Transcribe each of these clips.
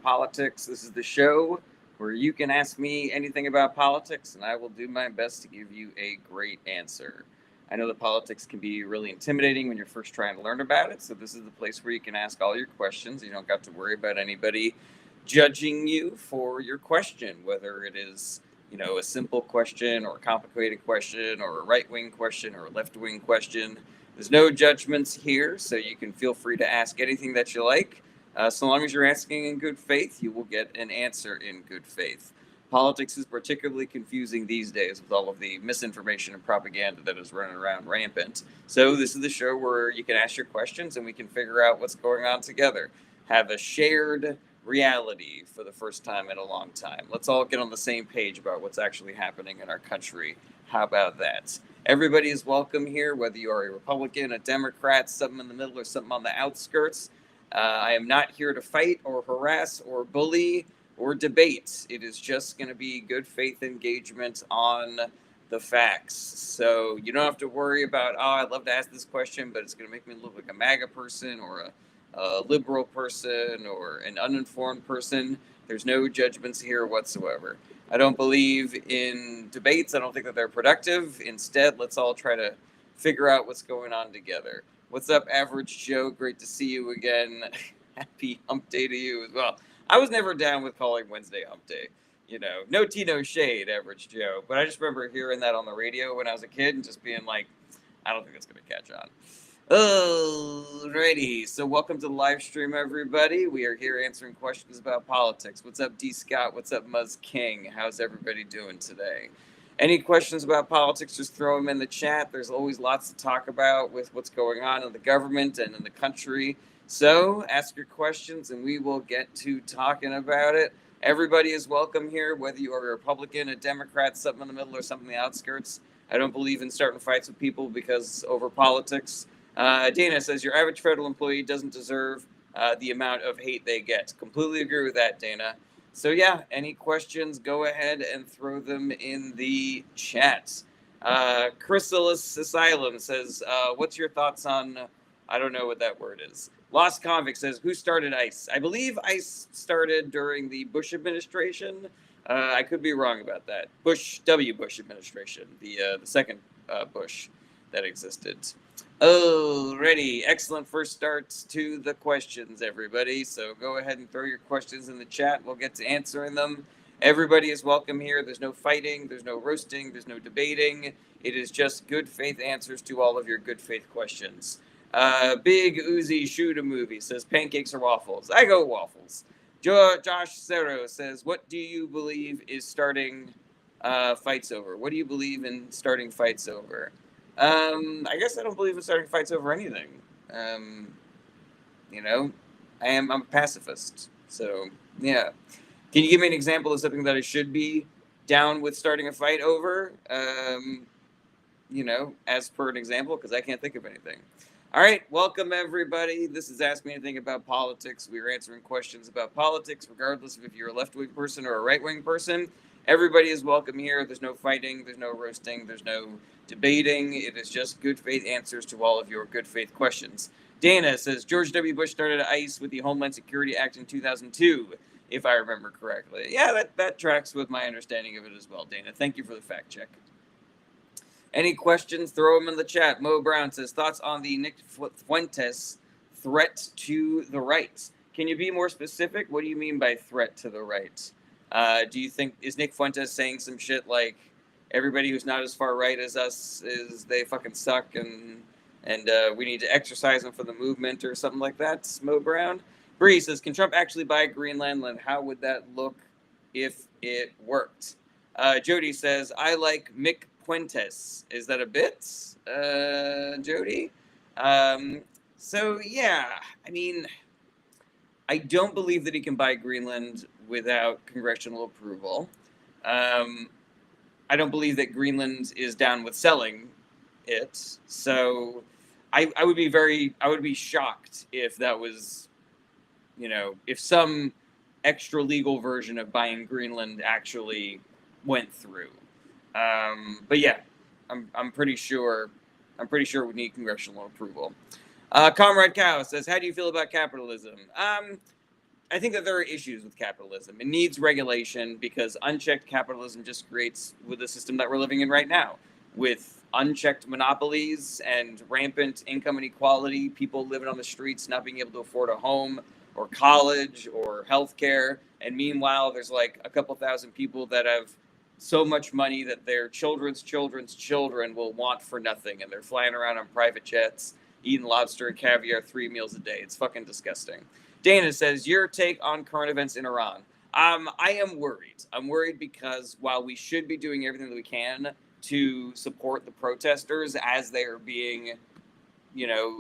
politics. This is the show where you can ask me anything about politics, and I will do my best to give you a great answer. I know that politics can be really intimidating when you're first trying to learn about it, so this is the place where you can ask all your questions. You don't got to worry about anybody judging you for your question, whether it is a simple question or a complicated question or a right-wing question or a left-wing question. There's no judgments here, so you can feel free to ask anything that you like. So long as you're asking in good faith, you will get an answer in good faith. Politics is particularly confusing these days with all of the misinformation and propaganda that is running around rampant. So this is the show where you can ask your questions and we can figure out what's going on together. Have a shared reality for the first time in a long time. Let's all get on the same page about what's actually happening in our country. How about that? Everybody is welcome here, whether you are a Republican, a Democrat, something in the middle, or something on the outskirts. I am not here to fight or harass or bully or debate. It is just going to be good faith engagement on the facts. So you don't have to worry about, I'd love to ask this question, but it's going to make me look like a MAGA person or a liberal person or an uninformed person. There's no judgments here whatsoever. I don't believe in debates. I don't think that they're productive. Instead, let's all try to figure out what's going on together. What's up, Average Joe? Great to see you again. Happy hump day to you as well. I was never down with calling Wednesday hump day. No tea, no shade, Average Joe. But I just remember hearing that on the radio when I was a kid and just being like, I don't think that's going to catch on. Alrighty, so welcome to the live stream, everybody. We are here answering questions about politics. What's up, D. Scott? What's up, Muzz King? How's everybody doing today? Any questions about politics, just throw them in the chat. There's always lots to talk about with what's going on in the government and in the country. So ask your questions and we will get to talking about it. Everybody is welcome here, whether you are a Republican, a Democrat, something in the middle, or something in the outskirts. I don't believe in starting fights with people because over politics. Dana says, your average federal employee doesn't deserve the amount of hate they get. Completely agree with that, Dana. So yeah, any questions, go ahead and throw them in the chat. Chrysalis Asylum says, what's your thoughts on, I don't know what that word is. Lost Convict says, who started ICE? I believe ICE started during the Bush administration. I could be wrong about that. W. Bush administration, the second Bush that existed. Alrighty, excellent first starts to the questions, everybody. So go ahead and throw your questions in the chat. We'll get to answering them. Everybody is welcome here. There's no fighting, there's no roasting, there's no debating. It is just good faith answers to all of your good faith questions. Big Uzi Shoot a Movie says, pancakes or waffles? I go waffles. Josh Serro says, what do you believe is starting fights over? What do you believe in starting fights over? I guess I don't believe in starting fights over anything. I'm a pacifist. So, yeah. Can you give me an example of something that I should be down with starting a fight over? As per an example, because I can't think of anything. All right, welcome everybody. This is Ask Me Anything About Politics. We are answering questions about politics, regardless of if you're a left-wing person or a right-wing person. Everybody is welcome here. There's no fighting, there's no roasting, there's no debating. It is just good faith answers to all of your good faith questions. Dana says, George W. Bush started ICE with the Homeland Security Act in 2002, if I remember correctly. Yeah, that tracks with my understanding of it as well, Dana. Thank you for the fact check. Any questions, throw them in the chat. Mo Brown says, thoughts on the Nick Fuentes threat to the right? Can you be more specific? What do you mean by threat to the right? Do you think, is Nick Fuentes saying some shit like, everybody who's not as far right as us they fucking suck and we need to exercise them for the movement or something like that? Mo Brown. Bree says, can Trump actually buy Greenland? And how would that look if it worked? Jody says, I like Mick Fuentes. Is that a bit, Jody? So yeah, I mean, I don't believe that he can buy Greenland without congressional approval. I don't believe that Greenland is down with selling it. So I would be shocked if that was, if some extra legal version of buying Greenland actually went through. But yeah, I'm pretty sure it would need congressional approval. Comrade Cow says, how do you feel about capitalism? I think that there are issues with capitalism. It needs regulation because unchecked capitalism just creates with the system that we're living in right now, with unchecked monopolies and rampant income inequality, people living on the streets not being able to afford a home or college or healthcare. And meanwhile, there's like a couple thousand people that have so much money that their children's children's children will want for nothing, and they're flying around on private jets, eating lobster and caviar 3 meals a day. It's fucking disgusting. Dana says, your take on current events in Iran. I am worried. I'm worried because while we should be doing everything that we can to support the protesters as they are being,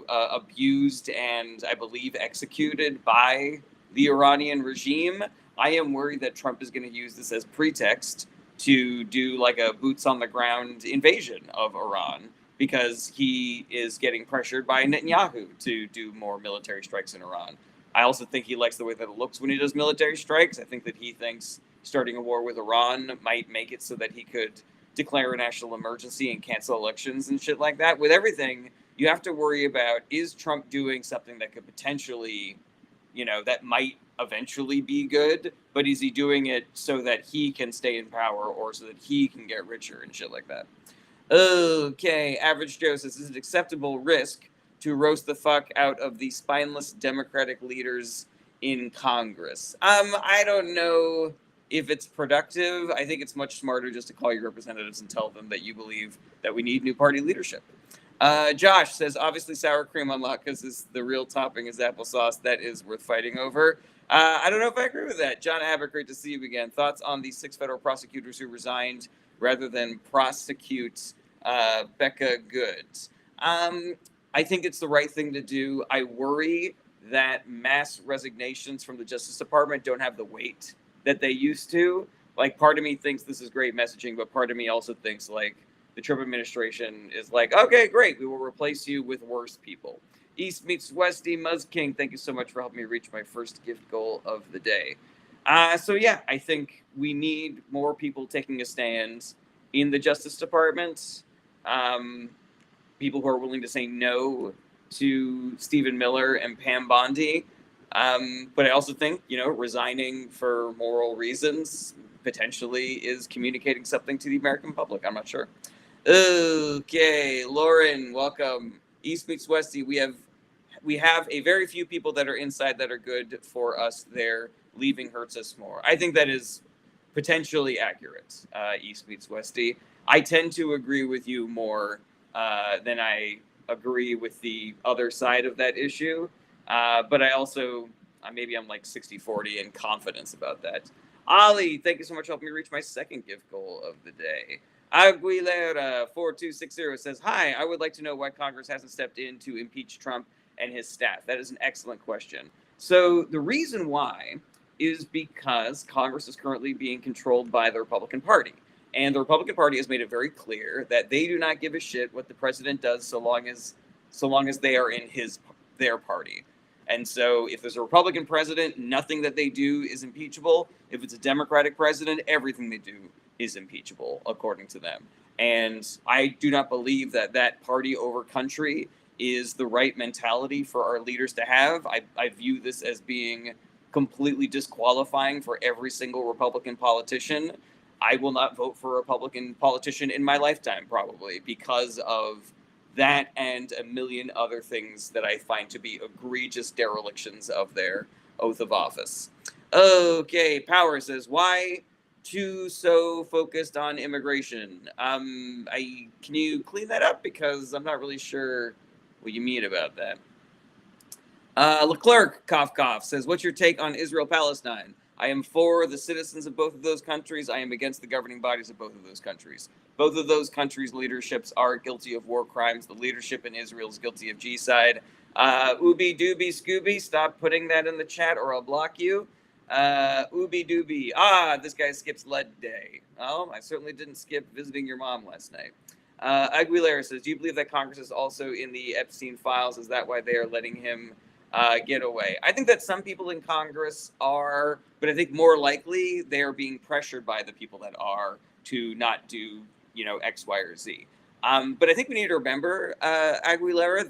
abused and I believe executed by the Iranian regime, I am worried that Trump is going to use this as pretext to do like a boots on the ground invasion of Iran because he is getting pressured by Netanyahu to do more military strikes in Iran. I also think he likes the way that it looks when he does military strikes. I think that he thinks starting a war with Iran might make it so that he could declare a national emergency and cancel elections and shit like that. With everything, you have to worry about, is Trump doing something that could potentially, that might eventually be good, but is he doing it so that he can stay in power or so that he can get richer and shit like that? Okay, Average Joe says, is it acceptable risk to roast the fuck out of the spineless Democratic leaders in Congress? I don't know if it's productive. I think it's much smarter just to call your representatives and tell them that you believe that we need new party leadership. Josh says, obviously sour cream on latkes is the real topping is applesauce. That is worth fighting over. I don't know if I agree with that. John Abbott, great to see you again. Thoughts on the 6 federal prosecutors who resigned rather than prosecute Becca Goods? I think it's the right thing to do. I worry that mass resignations from the Justice Department don't have the weight that they used to. Like, part of me thinks this is great messaging, but part of me also thinks, like, the Trump administration is like, okay, great, we will replace you with worse people. East meets Westy, Muzz King, thank you so much for helping me reach my first gift goal of the day. So yeah, I think we need more people taking a stand in the Justice Department. People who are willing to say no to Stephen Miller and Pam Bondi. But I also think, resigning for moral reasons potentially is communicating something to the American public. I'm not sure. Okay, Lauren, welcome. East meets Westy. We have a very few people that are inside that are good for us there. Leaving hurts us more. I think that is potentially accurate. East meets Westy. I tend to agree with you more than I agree with the other side of that issue. But I also, maybe I'm like 60-40 in confidence about that. Ali, thank you so much for helping me reach my second gift goal of the day. Aguilera4260 says, hi, I would like to know why Congress hasn't stepped in to impeach Trump and his staff. That is an excellent question. So the reason why is because Congress is currently being controlled by the Republican Party. And the Republican Party has made it very clear that they do not give a shit what the president does so long as they are in their party. And so if there's a Republican president, nothing that they do is impeachable. If it's a Democratic president, everything they do is impeachable, according to them. And I do not believe that party over country is the right mentality for our leaders to have. I view this as being completely disqualifying for every single Republican politician. I will not vote for a Republican politician in my lifetime, probably, because of that and a million other things that I find to be egregious derelictions of their oath of office. Okay, Power says, why too so focused on immigration? Can you clean that up? Because I'm not really sure what you mean about that. Leclerc, cough, cough, says, what's your take on Israel-Palestine? I am for the citizens of both of those countries. I am against the governing bodies of both of those countries. Both of those countries' leaderships are guilty of war crimes. The leadership in Israel is guilty of genocide. Ooby Dooby Scooby, stop putting that in the chat or I'll block you. Ooby Dooby. This guy skips lead day. Oh, I certainly didn't skip visiting your mom last night. Aguilera says, do you believe that Congress is also in the Epstein files? Is that why they are letting him get away? I think that some people in Congress are, but I think more likely they are being pressured by the people that are to not do, X, Y, or Z. But I think we need to remember, Aguilera,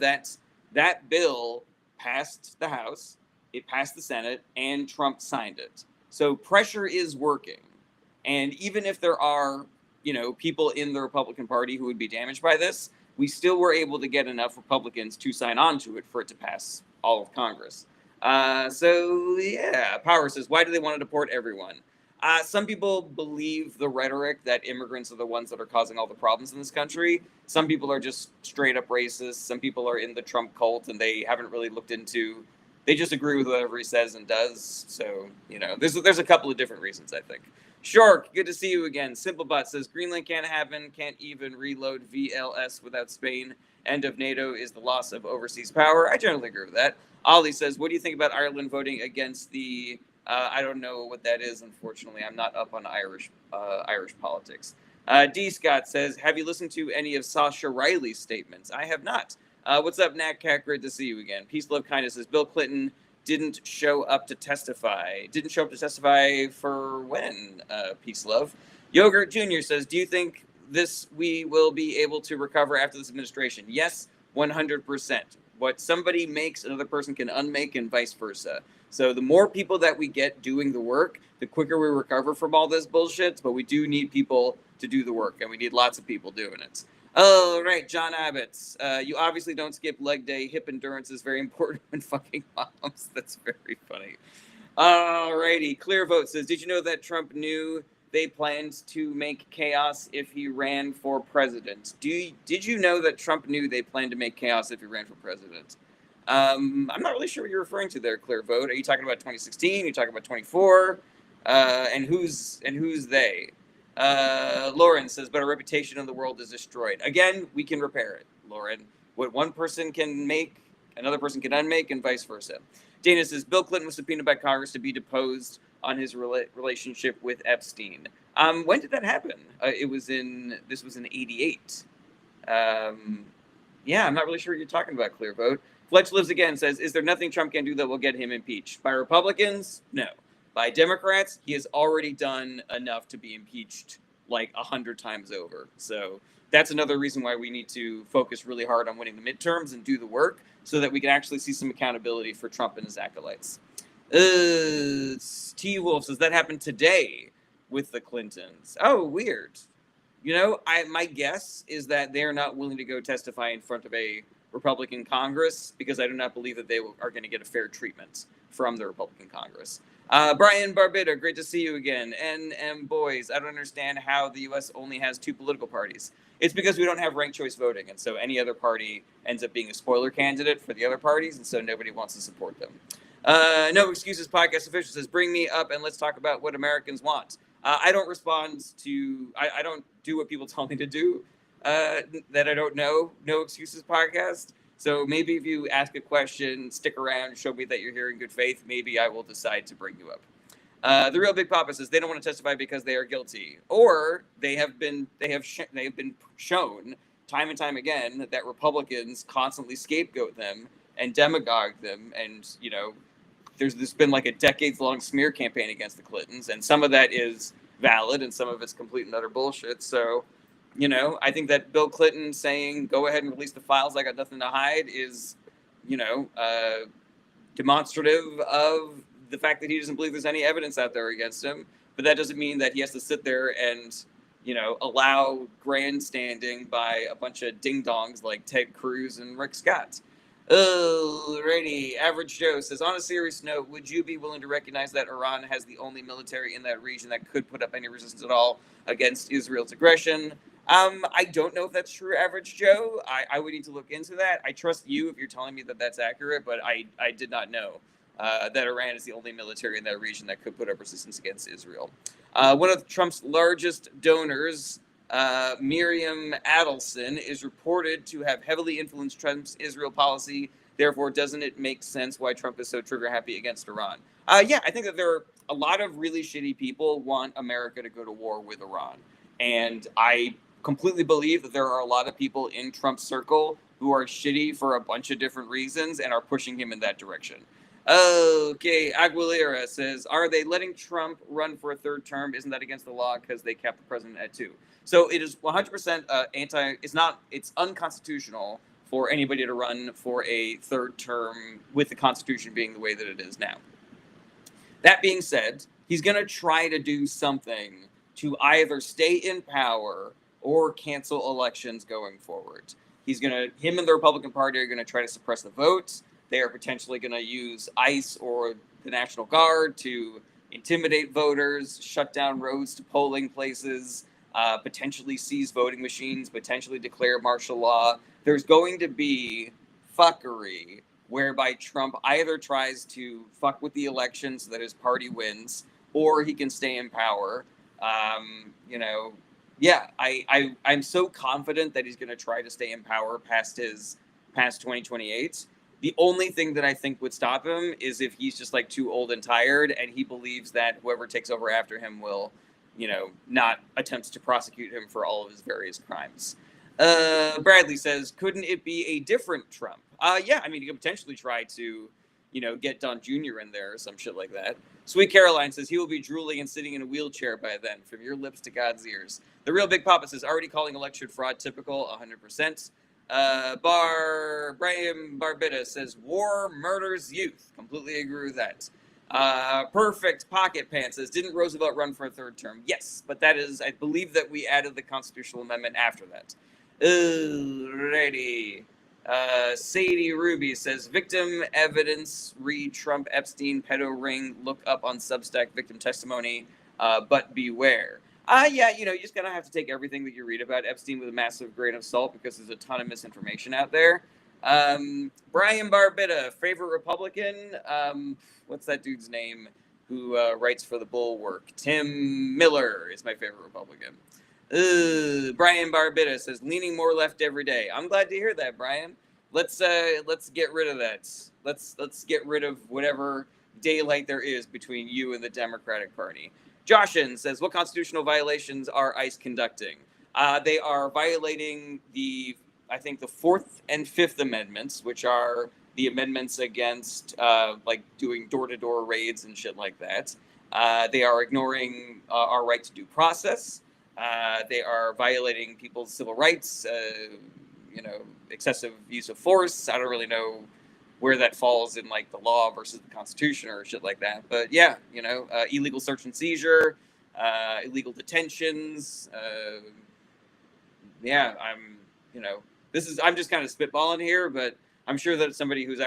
that bill passed the House. it passed the Senate, and Trump signed it. So pressure is working. And even if there are, people in the Republican Party who would be damaged by this, we still were able to get enough Republicans to sign on to it for it to pass all of Congress. Power says, why do they want to deport everyone? Some people believe the rhetoric that immigrants are the ones that are causing all the problems in this country. Some people are just straight up racist. Some people are in the Trump cult and they haven't really looked into. They just agree with whatever he says and does. So, there's a couple of different reasons, I think. Shark, good to see you again. Simplebot says Greenland can't happen, can't even reload VLS without Spain. End of NATO is the loss of overseas power. I generally agree with that. Ollie says, what do you think about Ireland voting against the I don't know what that is, unfortunately. I'm not up on Irish politics. D. Scott says, have you listened to any of Sasha Riley's statements? I have not. What's up, Nat Cat? Great to see you again. Peace, love, kindness says, Bill Clinton didn't show up to testify. Didn't show up to testify for when? Peace, love. Yogurt Jr. says, do you think we will be able to recover after this administration? Yes, 100%. What somebody makes, another person can unmake, and vice versa. So the more people that we get doing the work, the quicker we recover from all this bullshit. But we do need people to do the work, and we need lots of people doing it. All right, John Abbott's. You obviously don't skip leg day. Hip endurance is very important when fucking moms. That's very funny. All righty. Clear Vote says, did you know that Trump knew they planned to make chaos if he ran for president? Did you know that Trump knew they planned to make chaos if he ran for president? I'm not really sure what you're referring to there, Clear Vote. Are you talking about 2016? Are you talking about 24? And who's they? Lauren says, but our reputation in the world is destroyed. Again, we can repair it, Lauren. What one person can make, another person can unmake, and vice versa. Dana says, Bill Clinton was subpoenaed by Congress to be deposed on his relationship with Epstein. When did that happen? This was in 88. I'm not really sure what you're talking about, Clear Vote. Fletch Lives Again says, is there nothing Trump can do that will get him impeached? By Republicans? No. By Democrats, he has already done enough to be impeached like 100 times over. So that's another reason why we need to focus really hard on winning the midterms and do the work so that we can actually see some accountability for Trump and his acolytes. T. Wolf says, that happened today with the Clintons. Oh, weird. My guess is that they're not willing to go testify in front of a Republican Congress because I do not believe that they are going to get a fair treatment from the Republican Congress. Brian Barbita, great to see you again. NM Boys, I don't understand how the U.S. only has 2 political parties. It's because we don't have ranked choice voting, and so any other party ends up being a spoiler candidate for the other parties, and so nobody wants to support them. No Excuses Podcast official says, bring me up and let's talk about what Americans want. I don't respond to, I don't do what people tell me to do that I don't know. No Excuses Podcast. So maybe if you ask a question, stick around, show me that you're here in good faith, maybe I will decide to bring you up. The Real Big Papa says they don't want to testify because they are guilty, or they have been shown time and time again that Republicans constantly scapegoat them and demagogue them, and there's been like a decades-long smear campaign against the Clintons, and some of that is valid and some of it's complete and utter bullshit. So I think that Bill Clinton saying, go ahead and release the files, I got nothing to hide, is, demonstrative of the fact that he doesn't believe there's any evidence out there against him. But that doesn't mean that he has to sit there and, allow grandstanding by a bunch of ding-dongs like Ted Cruz and Rick Scott. Alrighty. Average Joe says, on a serious note, would you be willing to recognize that Iran has the only military in that region that could put up any resistance at all against Israel's aggression? I don't know if that's true, Average Joe. I would need to look into that. I trust you if you're telling me that that's accurate, but I did not know that Iran is the only military in that region that could put up resistance against Israel. One of Trump's largest donors, Miriam Adelson, is reported to have heavily influenced Trump's Israel policy. Therefore, doesn't it make sense why Trump is so trigger happy against Iran? I think that there are a lot of really shitty people want America to go to war with Iran. And I completely believe that there are a lot of people in Trump's circle who are shitty for a bunch of different reasons and are pushing him in that direction. Okay, Aguilera says, are they letting Trump run for a third term? Isn't that against the law because they kept the president at 2? So it is 100% it's unconstitutional for anybody to run for a third term with the Constitution being the way that it is now. That being said, he's going to try to do something to either stay in power or cancel elections going forward. Him and the Republican Party are going to try to suppress the votes. They are potentially going to use ICE or the National Guard to intimidate voters, shut down roads to polling places, potentially seize voting machines, potentially declare martial law. There's going to be fuckery whereby Trump either tries to fuck with the election so that his party wins, or he can stay in power. I'm so confident that he's going to try to stay in power past 2028. The only thing that I think would stop him is if he's just like too old and tired, and he believes that whoever takes over after him will, not attempt to prosecute him for all of his various crimes. Bradley says, couldn't it be a different Trump? Yeah, I mean, you could potentially try to, get Don Jr. in there or some shit like that. Sweet Caroline says, he will be drooling and sitting in a wheelchair by then, from your lips to God's ears. The Real Big Papa says, already calling election fraud typical, 100%. Brian Barbita says, war murders youth. Completely agree with that. Perfect Pocket Pants says, didn't Roosevelt run for a third term? Yes, but that is, I believe that we added the constitutional amendment after that. Alrighty. Sadie Ruby says, victim evidence, read Trump Epstein pedo ring, look up on Substack victim testimony, but beware. You just gotta have to take everything that you read about Epstein with a massive grain of salt because there's a ton of misinformation out there. Brian Barbita, favorite Republican? What's that dude's name who writes for the Bulwark? Tim Miller is my favorite Republican. Brian Barbita says, leaning more left every day. I'm glad to hear that, Brian. Let's get rid of that. Let's get rid of whatever daylight there is between you and the Democratic Party. Joshin says, what constitutional violations are ICE conducting? They are violating the 4th and 5th Amendments, which are the amendments against doing door-to-door raids and shit like that. They are ignoring our right to due process. They are violating people's civil rights, excessive use of force. I don't really know where that falls in the law versus the Constitution or shit like that. But yeah, illegal search and seizure, illegal detentions. I'm just kind of spitballing here, but I'm sure that somebody who's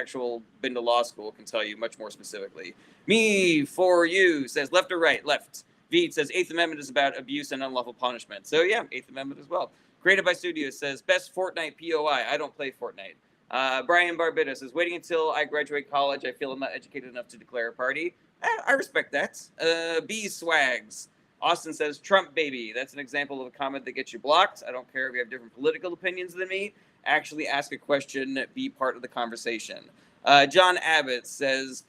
been to law school can tell you much more specifically. Me for you says left or right? Left. Veed says 8th Amendment is about abuse and unlawful punishment. So yeah, 8th Amendment as well. Created by Studios says best Fortnite POI. I don't play Fortnite. Brian Barbita says waiting until I graduate college. I feel I'm not educated enough to declare a party. I respect that. B Swags. Austin says Trump baby. That's an example of a comment that gets you blocked. I don't care if you have different political opinions than me. Actually ask a question. Be part of the conversation. John Abbott says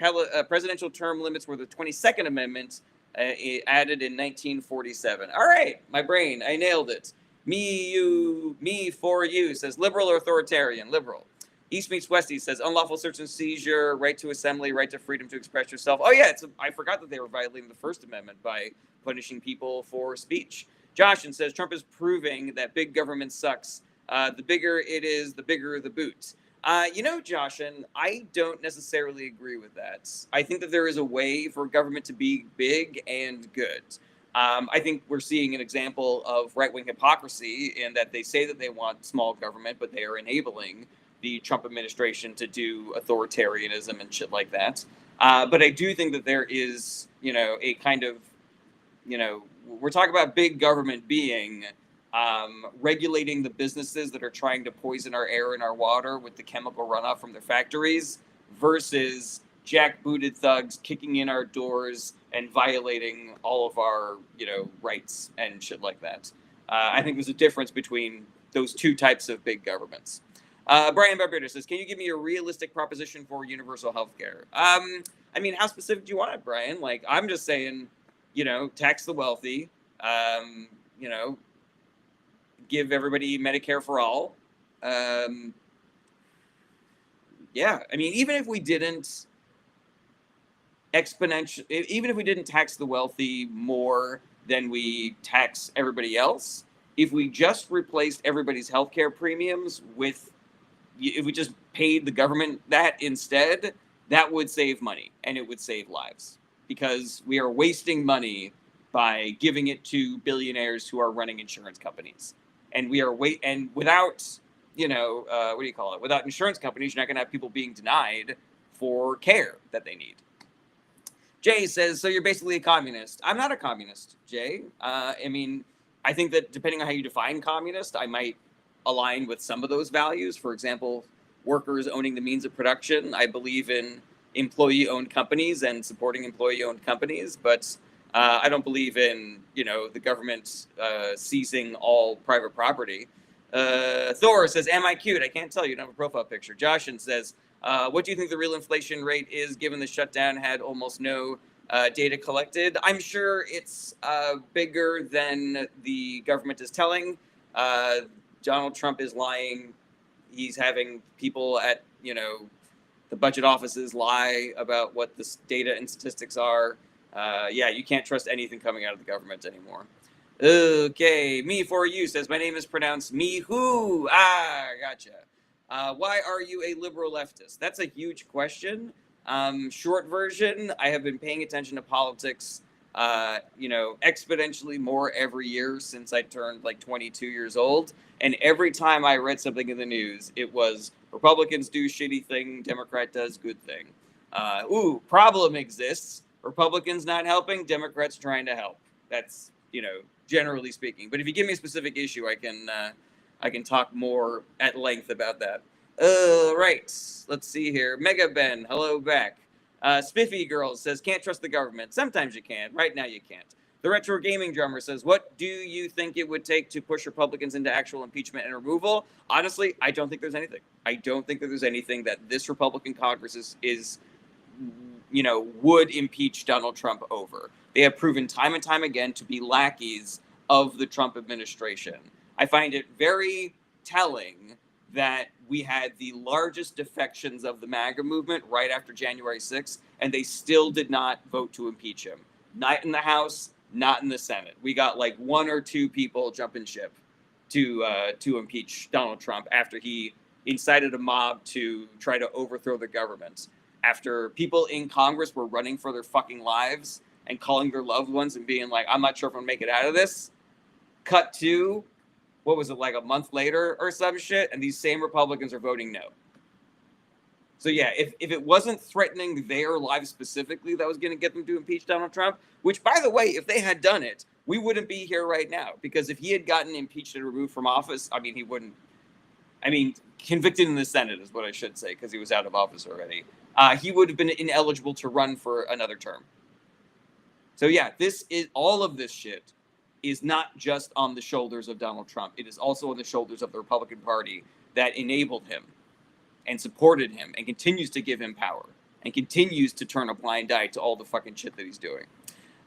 presidential term limits were the 22nd Amendment. Added in 1947. All right, my brain, I nailed it. Me for you says liberal or authoritarian? Liberal. East meets Westy says unlawful search and seizure, right to assembly, right to freedom to express yourself. Oh yeah, I forgot that they were violating the First Amendment by punishing people for speech. Joshin says Trump is proving that big government sucks. The bigger it is, the bigger the boot. Joshin, I don't necessarily agree with that. I think that there is a way for government to be big and good. I think we're seeing an example of right-wing hypocrisy in that they say that they want small government, but they are enabling the Trump administration to do authoritarianism and shit like that. But I do think that there is, a kind of, we're talking about big government being regulating the businesses that are trying to poison our air and our water with the chemical runoff from their factories versus jackbooted thugs kicking in our doors and violating all of our, rights and shit like that. I think there's a difference between those two types of big governments. Brian Barbita says, can you give me a realistic proposition for universal health care? How specific do you want it, Brian? I'm just saying, tax the wealthy, give everybody Medicare for all. Even if we didn't even if we didn't tax the wealthy more than we tax everybody else, if we just replaced everybody's healthcare premiums with, if we just paid the government that instead, that would save money and it would save lives, because we are wasting money by giving it to billionaires who are running insurance companies. And we are and without, what do you call it? Without insurance companies, you're not going to have people being denied for care that they need. Jay says, so you're basically a communist. I'm not a communist, Jay. I mean, I think that depending on how you define communist, I might align with some of those values. For example, workers owning the means of production. I believe in employee-owned companies and supporting employee-owned companies, but I don't believe in, the government seizing all private property. Thor says, am I cute? I can't tell you. You don't have a profile picture. Joshin says, what do you think the real inflation rate is, given the shutdown had almost no data collected? I'm sure it's bigger than the government is telling. Donald Trump is lying. He's having people at, the budget offices lie about what the data and statistics are. Yeah, you can't trust anything coming out of the government anymore. Okay, me for you says, my name is pronounced me who. Gotcha. Why are you a liberal leftist? That's a huge question. Short version, I have been paying attention to politics, exponentially more every year since I turned like 22 years old. And every time I read something in the news, it was Republicans do shitty thing, Democrat does good thing. Problem exists. Republicans not helping, Democrats trying to help. That's, generally speaking. But if you give me a specific issue, I can talk more at length about that. Right. Let's see here. Mega Ben, hello back. Spiffy Girl says, can't trust the government. Sometimes you can. Right now you can't. The Retro Gaming Drummer says, what do you think it would take to push Republicans into actual impeachment and removal? Honestly, I don't think there's anything. I don't think that there's anything that this Republican Congress is would impeach Donald Trump over. They have proven time and time again to be lackeys of the Trump administration. I find it very telling that we had the largest defections of the MAGA movement right after January 6th, and they still did not vote to impeach him. Not in the House, not in the Senate. We got like one or two people jumping ship to impeach Donald Trump after he incited a mob to try to overthrow the government. After people in Congress were running for their fucking lives and calling their loved ones and being like, I'm not sure if I'm gonna make it out of this. Cut to, what was it, like a month later or some shit, and these same Republicans are voting no. So yeah, if it wasn't threatening their lives specifically that was going to get them to impeach Donald Trump, which, by the way, if they had done it, we wouldn't be here right now. Because if he had gotten impeached and removed from office, convicted in the Senate is what I should say, because he was out of office already. He would have been ineligible to run for another term. So yeah, all of this shit is not just on the shoulders of Donald Trump. It is also on the shoulders of the Republican Party that enabled him and supported him and continues to give him power and continues to turn a blind eye to all the fucking shit that he's doing.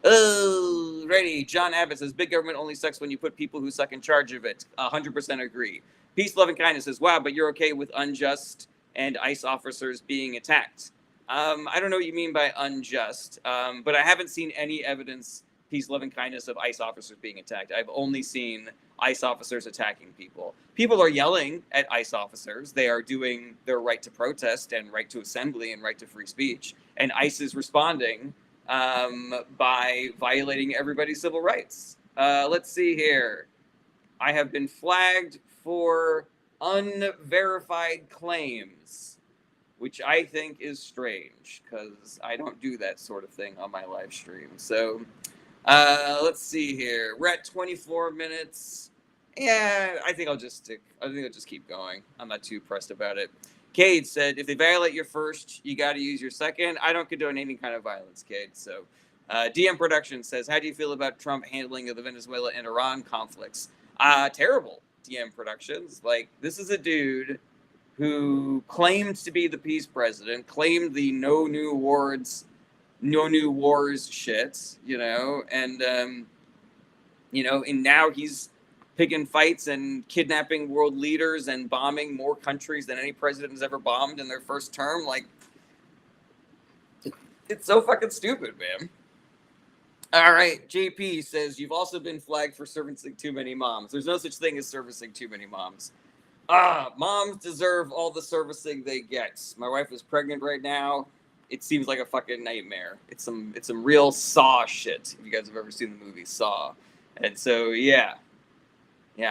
Oh, ready. John Abbott says, big government only sucks when you put people who suck in charge of it. 100% agree. Peace, love, and kindness says, wow, but you're okay with unjust and ICE officers being attacked. I don't know what you mean by unjust, but I haven't seen any evidence, peace, love, and kindness, of ICE officers being attacked. I've only seen ICE officers attacking people. People are yelling at ICE officers. They are doing their right to protest and right to assembly and right to free speech. And ICE is responding by violating everybody's civil rights. Let's see here. I have been flagged for unverified claims, which I think is strange because I don't do that sort of thing on my live stream. So let's see here. We're at 24 minutes. Yeah, I think I'll just keep going. I'm not too pressed about it. Cade said, if they violate your first, you got to use your second. I don't condone any kind of violence, Cade. So DM Production says, how do you feel about Trump handling of the Venezuela and Iran conflicts? Terrible, DM Productions. Like, this is a dude who claimed to be the peace president, claimed the no new wars shit, and now he's picking fights and kidnapping world leaders and bombing more countries than any president has ever bombed in their first term. Like, it's so fucking stupid, man. All right, JP says, you've also been flagged for servicing too many moms. There's no such thing as servicing too many moms. Moms deserve all the servicing they get. My wife is pregnant right now. It seems like a fucking nightmare. It's some real Saw shit. If you guys have ever seen the movie Saw, and so yeah,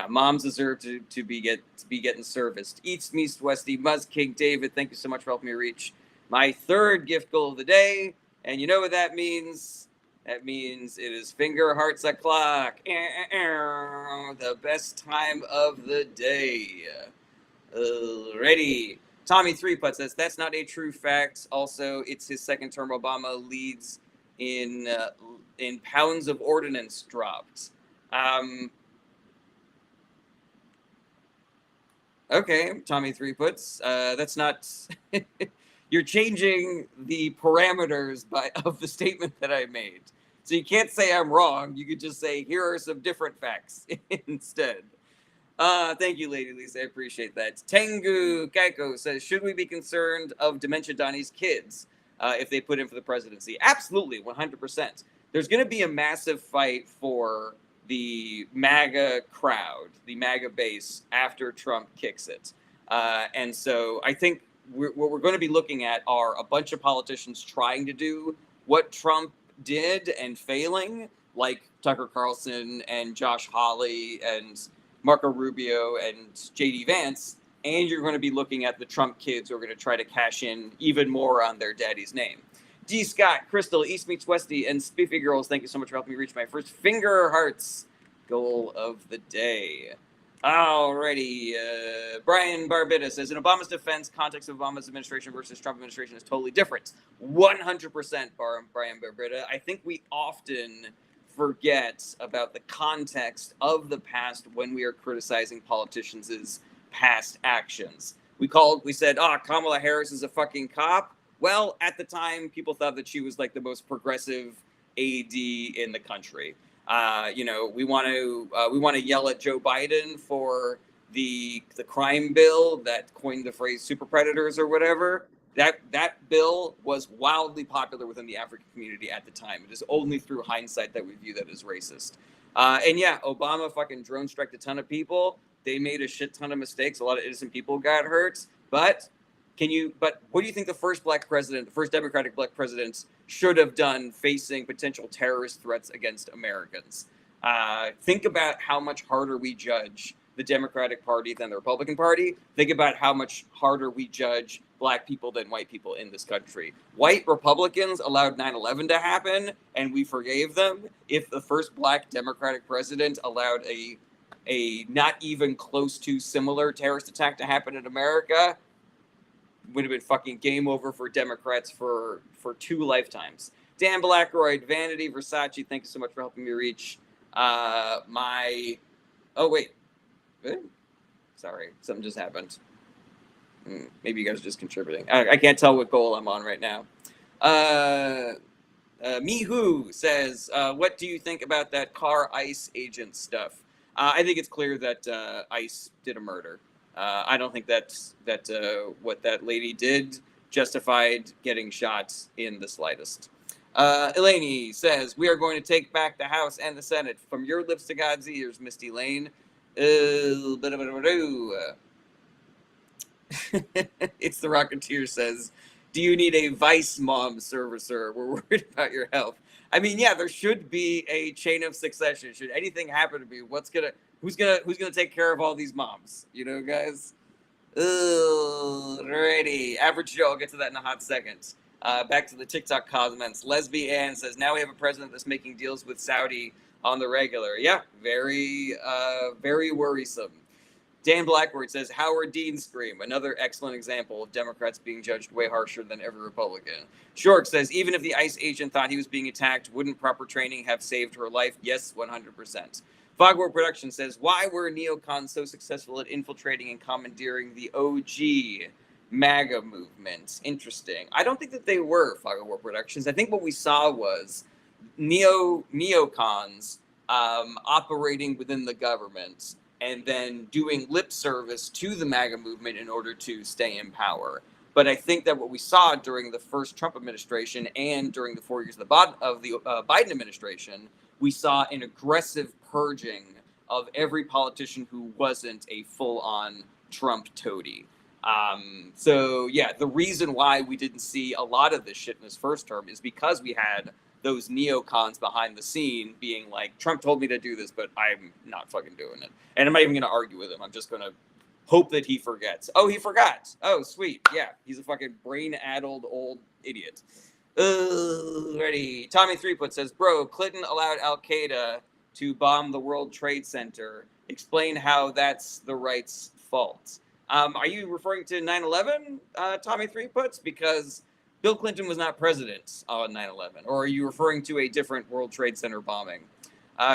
moms deserve to be getting serviced. Eats Meast Westy, Muzz King David, thank you so much for helping me reach my third gift goal of the day. And you know what that means? That means it is finger hearts o'clock. The best time of the day. Alrighty. Tommy Three Putt says that's not a true fact. Also, it's his second term. Obama leads in pounds of ordnance dropped. Okay, Tommy Three Puts. That's not. You're changing the parameters of the statement that I made. So you can't say I'm wrong. You could just say here are some different facts instead. Thank you, Lady Lisa. I appreciate that. Tengu Kaiko says, should we be concerned of Dementia Donnie's kids if they put in for the presidency? Absolutely, 100%. There's going to be a massive fight for the MAGA crowd, the MAGA base, after Trump kicks it. And so I think what we're going to be looking at are a bunch of politicians trying to do what Trump did and failing, like Tucker Carlson and Josh Hawley and Marco Rubio and JD Vance. And you're going to be looking at the Trump kids who are going to try to cash in even more on their daddy's name. D. Scott, Crystal, East Meets Westy, and Spiffy Girls, thank you so much for helping me reach my first finger hearts goal of the day. Alrighty, Brian Barbita says, in Obama's defense, context of Obama's administration versus Trump administration is totally different. 100%, Brian Barbita. I think we often forget about the context of the past when we are criticizing politicians' past actions. We said, Kamala Harris is a fucking cop. Well, at the time, people thought that she was like the most progressive AD in the country. We want to yell at Joe Biden for the crime bill that coined the phrase super predators or whatever. That bill was wildly popular within the African community at the time. It is only through hindsight that we view that as racist. And yeah, Obama fucking drone striked a ton of people. They made a shit ton of mistakes. A lot of innocent people got hurt. But what do you think the first Democratic black president should have done facing potential terrorist threats against Americans? Think about how much harder we judge the Democratic Party than the Republican Party. Think about how much harder we judge black people than white people in this country. White Republicans allowed 9/11 to happen, and we forgave them. If the first black Democratic president allowed a not even close to similar terrorist attack to happen in America, would have been fucking game over for Democrats for 2 lifetimes. Dan Blackroyd, Vanity, Versace, thank you so much for helping me reach my... Oh, wait. Sorry, something just happened. Maybe you guys are just contributing. I can't tell what goal I'm on right now. Mihu says, what do you think about that car ICE agent stuff? I think it's clear that ICE did a murder. I don't think that what that lady did justified getting shot in the slightest. Eleni says, we are going to take back the House and the Senate. From your lips to God's ears, Misty Lane. It's the Rocketeer says, do you need a vice mom servicer? We're worried about your health. I mean, yeah, there should be a chain of succession. Should anything happen to me, who's gonna take care of all these moms? You know, guys. Alrighty. Average Joe, I'll get to that in a hot second. Back to the TikTok comments. Lesby Ann says, now we have a president that's making deals with Saudi on the regular. Yeah, very worrisome. Dan Blackwood says, Howard Dean scream. Another excellent example of Democrats being judged way harsher than every Republican. Shork says, even if the ICE agent thought he was being attacked, wouldn't proper training have saved her life? Yes, 100%. Fogwar Production says, why were neocons so successful at infiltrating and commandeering the OG MAGA movement? Interesting. I don't think that they were, Fogwar Productions. I think what we saw was neocons operating within the government and then doing lip service to the MAGA movement in order to stay in power. But I think that what we saw during the first Trump administration and during the 4 years of the Biden administration, we saw an aggressive purging of every politician who wasn't a full-on Trump toady. So yeah, the reason why we didn't see a lot of this shit in his first term is because we had those neocons behind the scene being like, Trump told me to do this, but I'm not fucking doing it. And I'm not even going to argue with him. I'm just going to hope that he forgets. Oh, he forgot. Oh, sweet. Yeah, he's a fucking brain-addled old idiot. Ready. Tommy Threepwood says, bro, Clinton allowed Al-Qaeda to bomb the World Trade Center. Explain how that's the right's fault. Are you referring to 9/11, Tommy Threeputs? Because Bill Clinton was not president on 9/11. Or are you referring to a different World Trade Center bombing?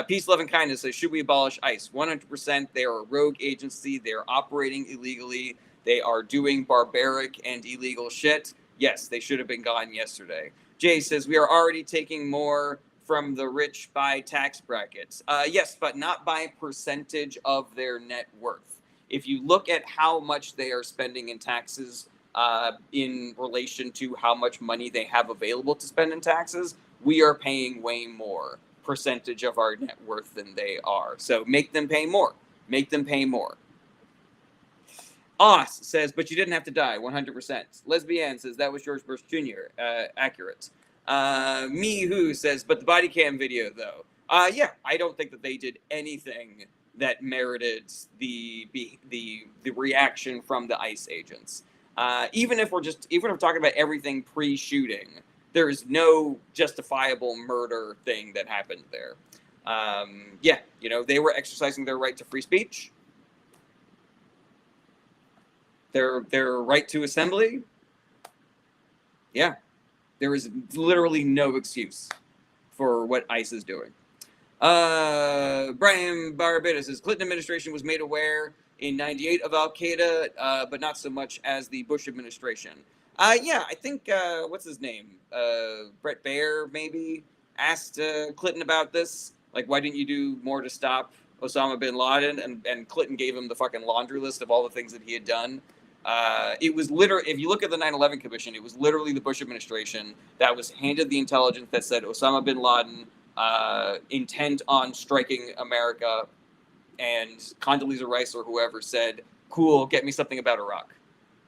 Peace, love, and kindness says, should we abolish ICE? 100%. They are a rogue agency. They are operating illegally. They are doing barbaric and illegal shit. Yes, they should have been gone yesterday. Jay says, we are already taking more from the rich by tax brackets. Yes, but not by percentage of their net worth. If you look at how much they are spending in taxes in relation to how much money they have available to spend in taxes, we are paying way more percentage of our net worth than they are. So make them pay more. Make them pay more. Oss says, but you didn't have to die, 100%. Lesbian says, that was George Bush Jr., accurate. Me Who says, but the body cam video, though. Yeah, I don't think that they did anything that merited the reaction from the ICE agents. Even if we're talking about everything pre-shooting, there is no justifiable murder thing that happened there. Yeah, they were exercising their right to free speech, their right to assembly. Yeah, there is literally no excuse for what ICE is doing. Brian Barbados says, Clinton administration was made aware in 98 of Al-Qaeda, but not so much as the Bush administration. Yeah, I think, what's his name? Brett Baer, maybe, asked Clinton about this. Like, why didn't you do more to stop Osama bin Laden? And Clinton gave him the fucking laundry list of all the things that he had done. It was literally, if you look at the 9/11 Commission, it was literally the Bush administration that was handed the intelligence that said Osama bin Laden intent on striking America, and Condoleezza Rice or whoever said, cool, get me something about Iraq.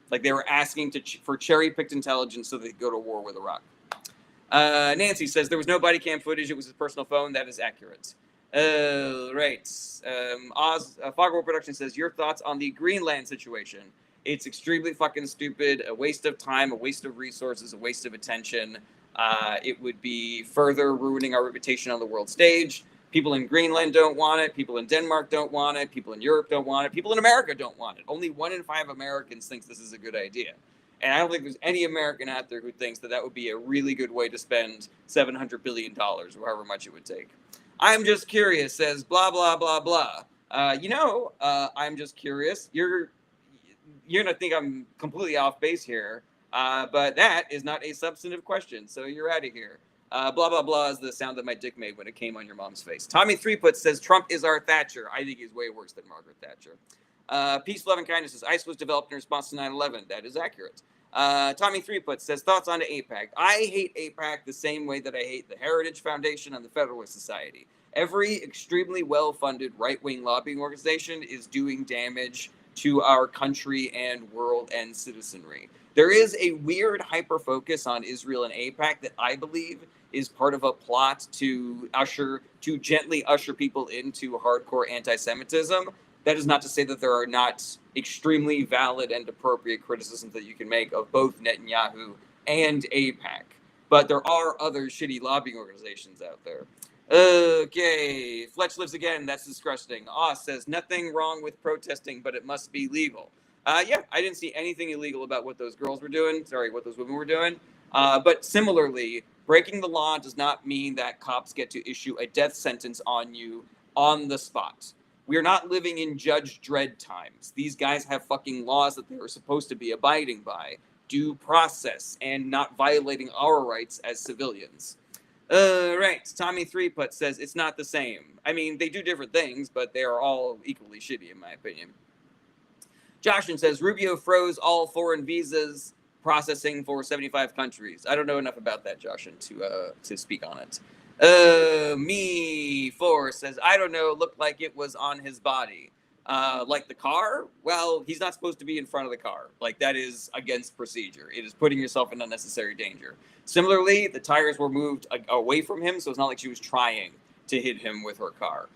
Like, they were asking for cherry-picked intelligence so they could go to war with Iraq. Nancy says, there was no body cam footage. It was his personal phone. That is accurate. Right. Fogworld Production says, your thoughts on the Greenland situation? It's extremely fucking stupid, a waste of time, a waste of resources, a waste of attention. It would be further ruining our reputation on the world stage. People in Greenland don't want it. People in Denmark don't want it. People in Europe don't want it. People in America don't want it. Only 1 in 5 Americans thinks this is a good idea. And I don't think there's any American out there who thinks that would be a really good way to spend $700 billion, or however much it would take. I'm just curious, says blah, blah, blah, blah. I'm just curious. You're going to think I'm completely off base here. But that is not a substantive question, so you're out of here. Blah, blah, blah is the sound that my dick made when it came on your mom's face. Tommy Threeput says, Trump is our Thatcher. I think he's way worse than Margaret Thatcher. Peace, love, and kindness says, ICE was developed in response to 9/11. That is accurate. Tommy Threeput says, thoughts on AIPAC. I hate AIPAC the same way that I hate the Heritage Foundation and the Federalist Society. Every extremely well-funded right-wing lobbying organization is doing damage to our country and world and citizenry. There is a weird hyper-focus on Israel and AIPAC that I believe is part of a plot to gently usher people into hardcore anti-Semitism. That is not to say that there are not extremely valid and appropriate criticisms that you can make of both Netanyahu and AIPAC. But there are other shitty lobbying organizations out there. Okay, Fletch lives again. That's disgusting. Oz says, nothing wrong with protesting, but it must be legal. Yeah, I didn't see anything illegal about what those girls were doing. Sorry, what those women were doing. But similarly, breaking the law does not mean that cops get to issue a death sentence on you on the spot. We are not living in Judge Dredd times. These guys have fucking laws that they are supposed to be abiding by. Due process and not violating our rights as civilians. Right. Tommy Threeput says it's not the same. I mean, they do different things, but they are all equally shitty in my opinion. Joshin says Rubio froze all foreign visas processing for 75 countries. I don't know enough about that, Joshin, to speak on it. Me4 says, I don't know, looked like it was on his body. Like the car, well, he's not supposed to be in front of the car. Like, that is against procedure. It is putting yourself in unnecessary danger. Similarly, the tires were moved away from him, so it's not like she was trying to hit him with her car.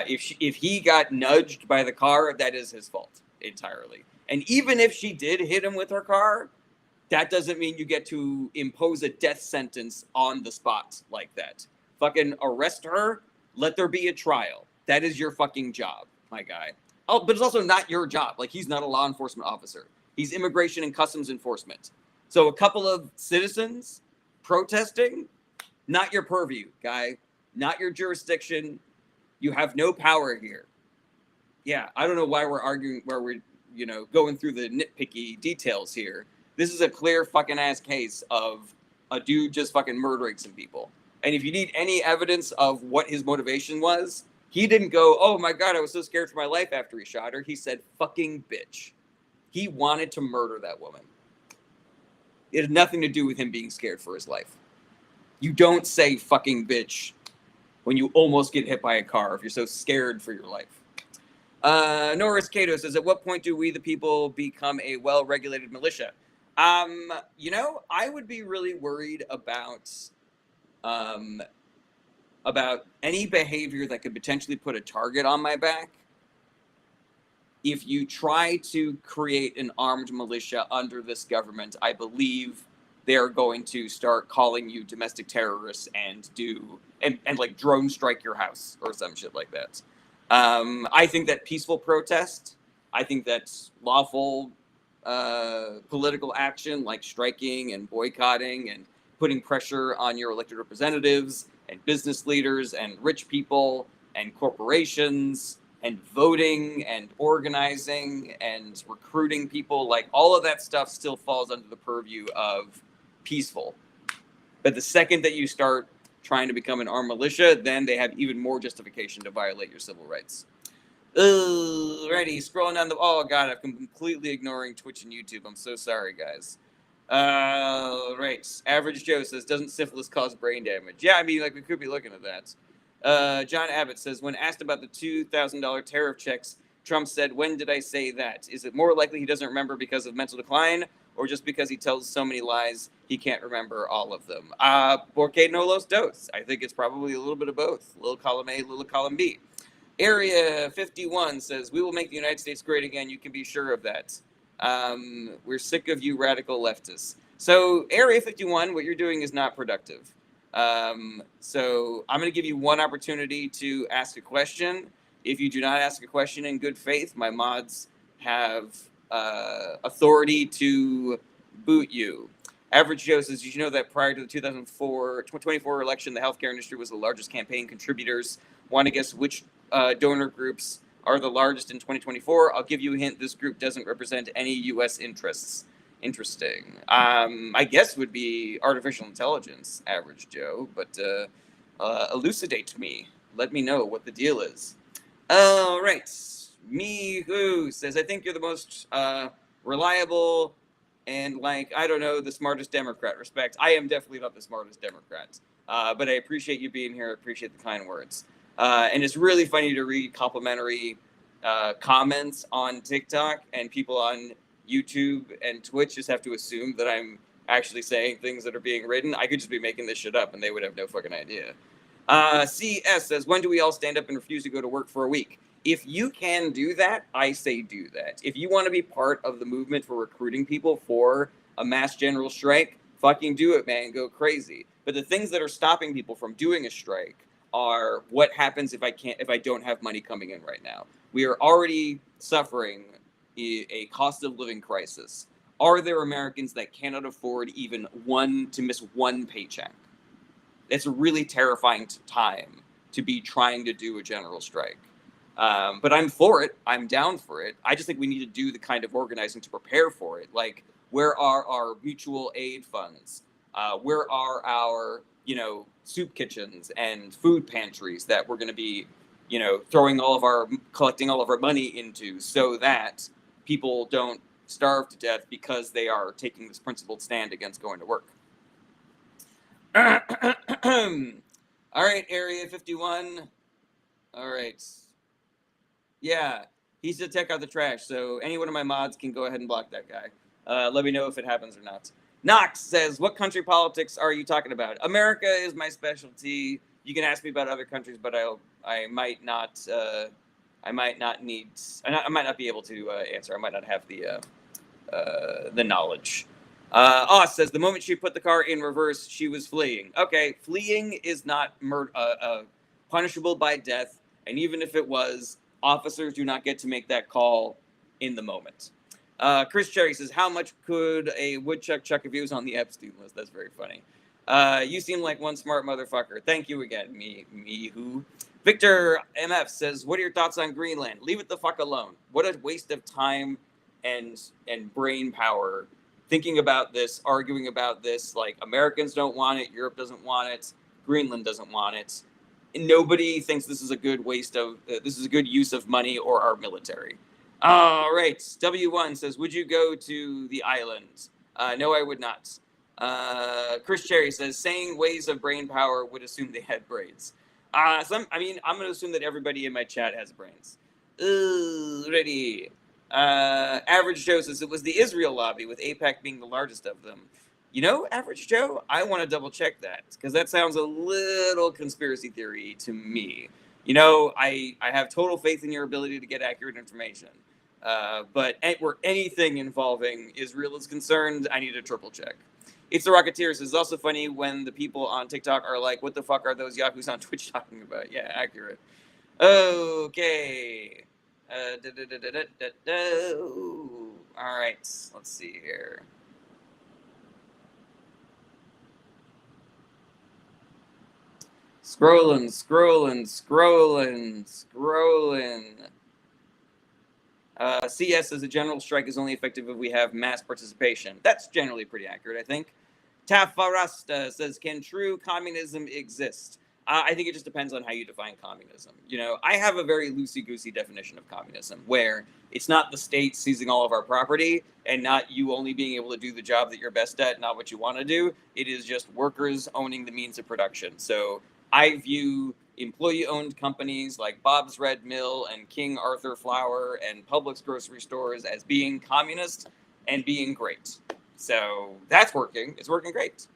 If he got nudged by the car, that is his fault entirely. And even if she did hit him with her car, that doesn't mean you get to impose a death sentence on the spot like that. Fucking arrest her, let there be a trial. That is your fucking job, my guy. Oh, but it's also not your job. Like, he's not a law enforcement officer. He's immigration and customs enforcement. So a couple of citizens protesting, not your purview, guy. Not your jurisdiction. You have no power here. Yeah, I don't know why we're arguing, where we're, going through the nitpicky details here. This is a clear fucking ass case of a dude just fucking murdering some people. And if you need any evidence of what his motivation was, he didn't go, oh my God, I was so scared for my life after he shot her. He said, fucking bitch. He wanted to murder that woman. It had nothing to do with him being scared for his life. You don't say fucking bitch when you almost get hit by a car if you're so scared for your life. Norris Cato says, at what point do we, the people, become a well-regulated militia? I would be really worried about any behavior that could potentially put a target on my back. If you try to create an armed militia under this government, I believe they're going to start calling you domestic terrorists and like drone strike your house or some shit like that. I think that peaceful protest, I think that lawful political action like striking and boycotting and putting pressure on your elected representatives and business leaders and rich people and corporations and voting and organizing and recruiting people, like all of that stuff still falls under the purview of peaceful. But the second that you start trying to become an armed militia, then they have even more justification to violate your civil rights. Alrighty, scrolling down oh God, I'm completely ignoring Twitch and YouTube. I'm so sorry, guys. Right. Average Joe says, doesn't syphilis cause brain damage? Yeah, I mean, like, we could be looking at that. John Abbott says, when asked about the $2,000 tariff checks, Trump said, when did I say that? Is it more likely he doesn't remember because of mental decline, or just because he tells so many lies he can't remember all of them? Porque no los dos. I think it's probably a little bit of both. Little column A, little column B. Area 51 says, we will make the United States great again. You can be sure of that. We're sick of you radical leftists. So Area 51, what you're doing is not productive. So I'm going to give you one opportunity to ask a question. If you do not ask a question in good faith, my mods have authority to boot you. Average Joe says, did you know that prior to the 2024 election, the healthcare industry was the largest campaign contributors? Want to guess which donor groups are the largest in 2024? I'll give you a hint. This group doesn't represent any U.S. interests. Interesting. I guess would be artificial intelligence, Average Joe, but elucidate me. Let me know what the deal is. All right. Me Who says, I think you're the most reliable and, like, I don't know, the smartest Democrat. Respect. I am definitely not the smartest Democrat, but I appreciate you being here. I appreciate the kind words. And it's really funny to read complimentary comments on TikTok, and people on YouTube and Twitch just have to assume that I'm actually saying things that are being written. I could just be making this shit up and they would have no fucking idea. CS says, when do we all stand up and refuse to go to work for a week? If you can do that, I say do that. If you want to be part of the movement for recruiting people for a mass general strike, fucking do it, man. Go crazy. But the things that are stopping people from doing a strike are what happens if I don't have money coming in right now. We are already suffering a cost of living crisis. Are there Americans that cannot afford even to miss one paycheck? It's a really terrifying time to be trying to do a general strike. But I'm for it. I'm down for it. I just think we need to do the kind of organizing to prepare for it. Like, where are our mutual aid funds? Where are our, soup kitchens and food pantries that we're going to be, collecting all of our money into, so that people don't starve to death because they are taking this principled stand against going to work. All right, Area 51. All right. Yeah. He said take out the trash, so any one of my mods can go ahead and block that guy. Let me know if it happens or not. Knox says, what country politics are you talking about? America is my specialty. You can ask me about other countries, but I might not I might not need I might not be able to answer. I might not have the knowledge. Oz says the moment she put the car in reverse, she was fleeing. Okay, fleeing is not punishable by death, and even if it was, officers do not get to make that call in the moment. Chris Cherry says, how much could a woodchuck chuck if he was on the Epstein list? That's very funny. You seem like one smart motherfucker. Thank you again, me who. Victor MF says, what are your thoughts on Greenland? Leave it the fuck alone. What a waste of time and brain power thinking about this, arguing about this. Like, Americans don't want it, Europe doesn't want it, Greenland doesn't want it. And nobody thinks this is a good waste of, this is a good use of money or our military. All right, W1 says, would you go to the islands? No, I would not. Chris Cherry says, saying ways of brain power would assume they had brains. I'm going to assume that everybody in my chat has brains. Ready. Average Joe says it was the Israel lobby, with AIPAC being the largest of them. You know, Average Joe, I want to double check that, because that sounds a little conspiracy theory to me. You know, I have total faith in your ability to get accurate information. But where anything involving Israel is concerned, I need to triple check. It's the Rocketeers. It's also funny when the people on TikTok are like, what the fuck are those yahoos on Twitch talking about? Yeah, accurate. Okay. All right, let's see here. Scrolling. CS says a general strike is only effective if we have mass participation. That's generally pretty accurate, I think. Tafarasta says, can true communism exist? I think it just depends on how you define communism. You know, I have a very loosey-goosey definition of communism, where it's not the state seizing all of our property and not you only being able to do the job that you're best at, not what you want to do. It is just workers owning the means of production. So I view employee-owned companies like Bob's Red Mill and King Arthur Flour and Publix grocery stores as being communist and being great. So that's working. It's working great.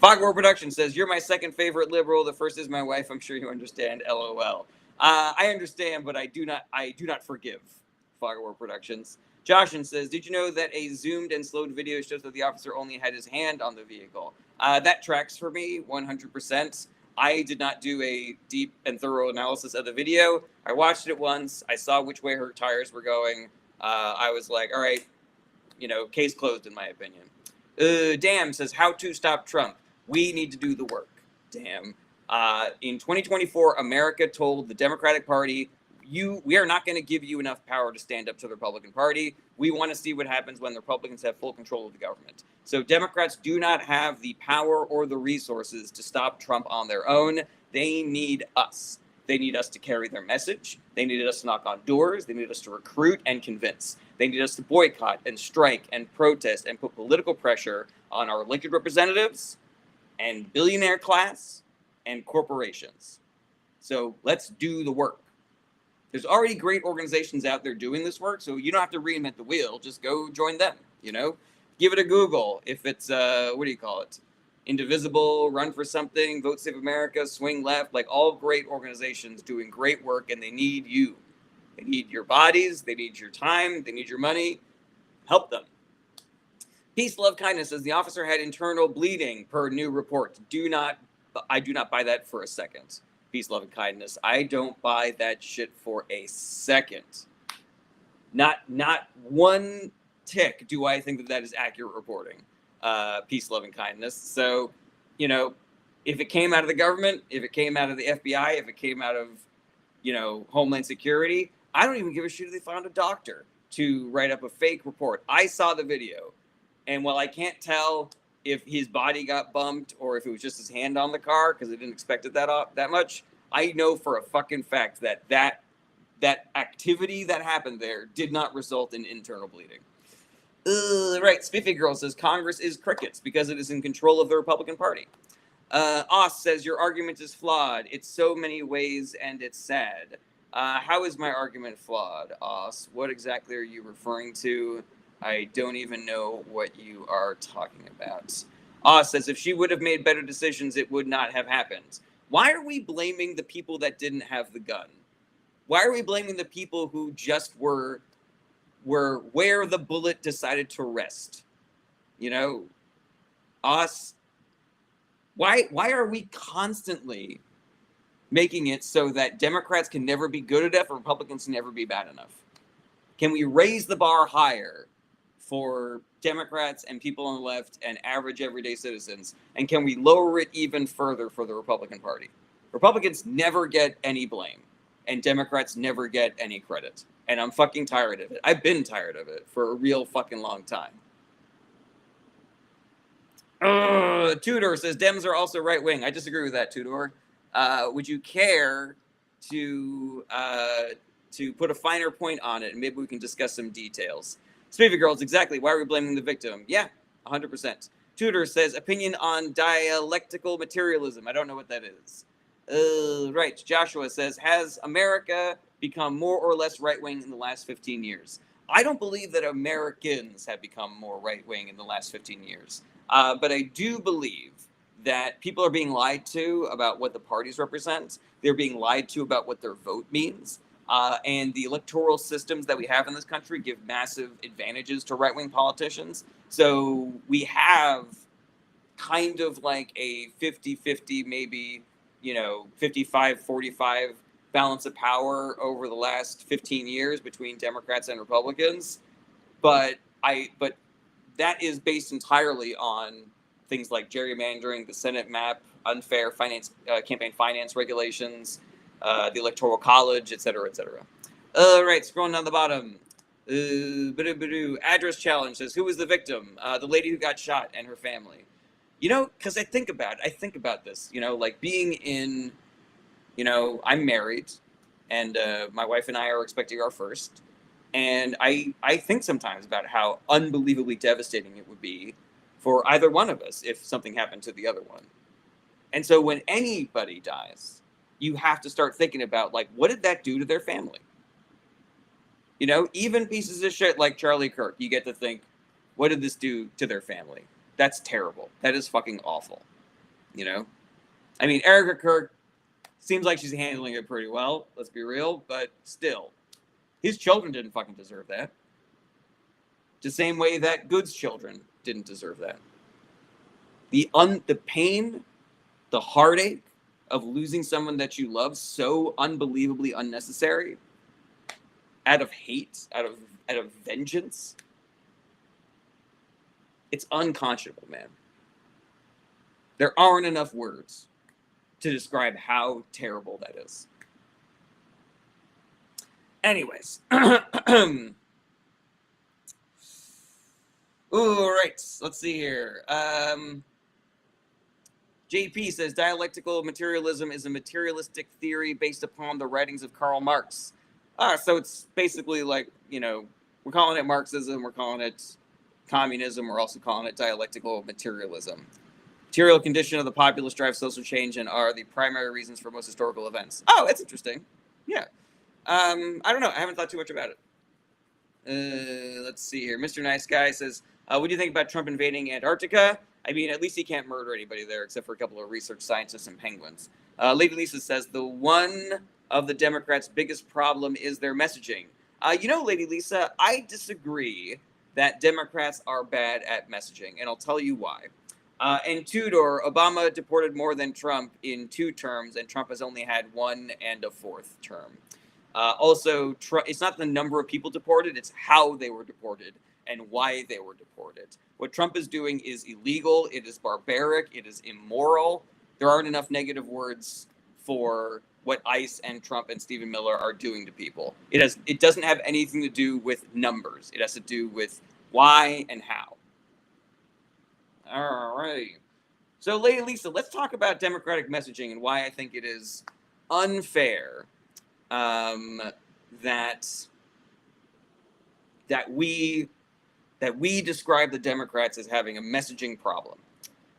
Fogwar Production says, you're my second favorite liberal. The first is my wife. I'm sure you understand. LOL. I understand, but I do not forgive Fogwar Productions. Joshin says, did you know that a zoomed and slowed video shows that the officer only had his hand on the vehicle? That tracks for me 100%. I did not do a deep and thorough analysis of the video. I watched it once. I saw which way her tires were going. I was like, all right, you know, case closed in my opinion. Damn says, how to stop Trump? We need to do the work. Damn. In 2024, America told the Democratic Party, we are not going to give you enough power to stand up to the Republican Party. We want to see what happens when the Republicans have full control of the government. So Democrats do not have the power or the resources to stop Trump on their own. They need us. They need us to carry their message. They need us to knock on doors. They need us to recruit and convince. They need us to boycott and strike and protest and put political pressure on our elected representatives and billionaire class and corporations. So let's do the work. There's already great organizations out there doing this work, so you don't have to reinvent the wheel. Just go join them, you know? Give it a Google. If it's, what do you call it? Indivisible, Run for Something, Vote Save America, Swing Left, like all great organizations doing great work, and they need you. They need your bodies, they need your time, they need your money. Help them. Peace, Love, Kindness says the officer had internal bleeding per new report. I do not buy that for a second. Peace, Love, and Kindness. I don't buy that shit for a second. Not one tick do I think that is accurate reporting. Peace, Love, and Kindness. So, you know, if it came out of the government, if it came out of the FBI, if it came out of, you know, Homeland Security, I don't even give a shit if they found a doctor to write up a fake report. I saw the video, and while I can't tell if his body got bumped or if it was just his hand on the car because I didn't expect it that much, I know for a fucking fact that activity that happened there did not result in internal bleeding. Right, Spiffy Girl says Congress is crickets because it is in control of the Republican Party. Oss says, your argument is flawed. It's so many ways and it's sad. How is my argument flawed, Oss? What exactly are you referring to? I don't even know what you are talking about. Oss says, if she would have made better decisions, it would not have happened. Why are we blaming the people that didn't have the gun? Why are we blaming the people who just were where the bullet decided to rest? You know, Oss, why are we constantly making it so that Democrats can never be good enough and Republicans can never be bad enough? Can we raise the bar higher for Democrats and people on the left and average everyday citizens? And can we lower it even further for the Republican Party? Republicans never get any blame and Democrats never get any credit. And I'm fucking tired of it. I've been tired of it for a real fucking long time. Tudor says Dems are also right wing. I disagree with that, Tudor. Would you care to put a finer point on it, and maybe we can discuss some details? Spiffy Girls, exactly. Why are we blaming the victim? Yeah, 100%. Tudor says opinion on dialectical materialism. I don't know what that is. Right. Joshua says, has America become more or less right wing in the last 15 years? I don't believe that Americans have become more right wing in the last 15 years. But I do believe that people are being lied to about what the parties represent. They're being lied to about what their vote means. And the electoral systems that we have in this country give massive advantages to right-wing politicians. So we have kind of like a 50-50, maybe, 55-45 balance of power over the last 15 years between Democrats and Republicans. But that is based entirely on things like gerrymandering, the Senate map, unfair campaign finance regulations, the Electoral College, et cetera, et cetera. Right, scrolling down the bottom. Address challenge says, who was the victim? The lady who got shot and her family. Because I think about this, like being in, I'm married, and my wife and I are expecting our first. And I think sometimes about how unbelievably devastating it would be for either one of us if something happened to the other one. And so when anybody dies, you have to start thinking about, like, what did that do to their family? Even pieces of shit like Charlie Kirk, you get to think, what did this do to their family? That's terrible. That is fucking awful. I mean, Erica Kirk seems like she's handling it pretty well, let's be real, but still. His children didn't fucking deserve that. The same way that Good's children didn't deserve that. The pain, the heartache of losing someone that you love so unbelievably unnecessary, out of hate, out of vengeance, it's unconscionable, man. There aren't enough words to describe how terrible that is. Anyways. All right, let's see here. JP says dialectical materialism is a materialistic theory based upon the writings of Karl Marx. So it's basically like, we're calling it Marxism, we're calling it communism, we're also calling it dialectical materialism. Material condition of the populace drives social change and are the primary reasons for most historical events. Oh, that's interesting. Yeah. I don't know. I haven't thought too much about it. Let's see here. Mr. Nice Guy says, what do you think about Trump invading Antarctica? I mean, at least he can't murder anybody there except for a couple of research scientists and penguins. Lady Lisa says, the one of the Democrats' biggest problem is their messaging. Lady Lisa, I disagree that Democrats are bad at messaging, and I'll tell you why. And Tudor, Obama deported more than Trump in 2 terms, and Trump has only had 1 and a 4th term. Also, it's not the number of people deported, it's how they were deported and why they were deported. What Trump is doing is illegal, it is barbaric, it is immoral. There aren't enough negative words for what ICE and Trump and Stephen Miller are doing to people. It doesn't have anything to do with numbers. It has to do with why and how. All right. So, Lady Lisa, let's talk about Democratic messaging and why I think it is unfair that we describe the Democrats as having a messaging problem.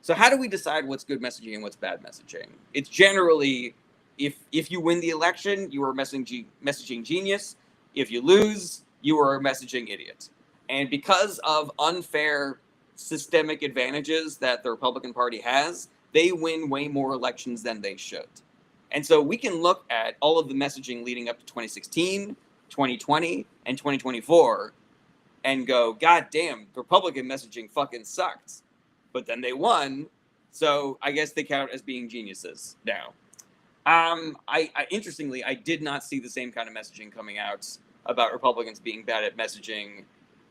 So how do we decide what's good messaging and what's bad messaging? It's generally, if you win the election, you are a messaging genius. If you lose, you are a messaging idiot. And because of unfair systemic advantages that the Republican Party has, they win way more elections than they should. And so we can look at all of the messaging leading up to 2016, 2020, and 2024 and go, God damn, Republican messaging fucking sucked. But then they won, so I guess they count as being geniuses now. I interestingly, I did not see the same kind of messaging coming out about Republicans being bad at messaging,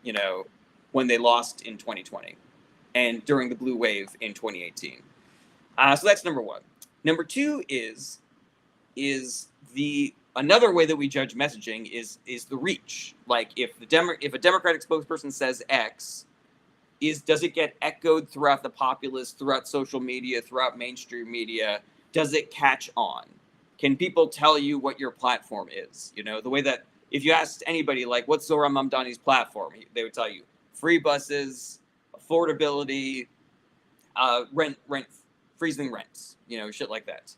you know, when they lost in 2020 and during the blue wave in 2018. So that's number one. Number two is the another way that we judge messaging is the reach. Like if a Democratic spokesperson says X, does it get echoed throughout the populace, throughout social media, throughout mainstream media? Does it catch on? Can people tell you what your platform is? You know, the way that if you asked anybody, like, what's Zohran Mamdani's platform? They would tell you free buses, affordability, rent, freezing rents, you know, shit like that.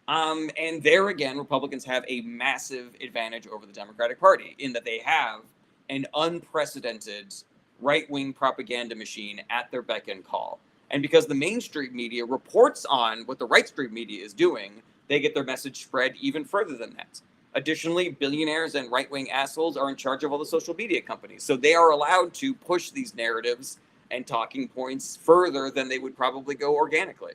And there again, Republicans have a massive advantage over the Democratic Party in that they have an unprecedented right-wing propaganda machine at their beck and call. And because the mainstream media reports on what the right-stream media is doing, they get their message spread even further than that. Additionally, billionaires and right-wing assholes are in charge of all the social media companies. So they are allowed to push these narratives and talking points further than they would probably go organically.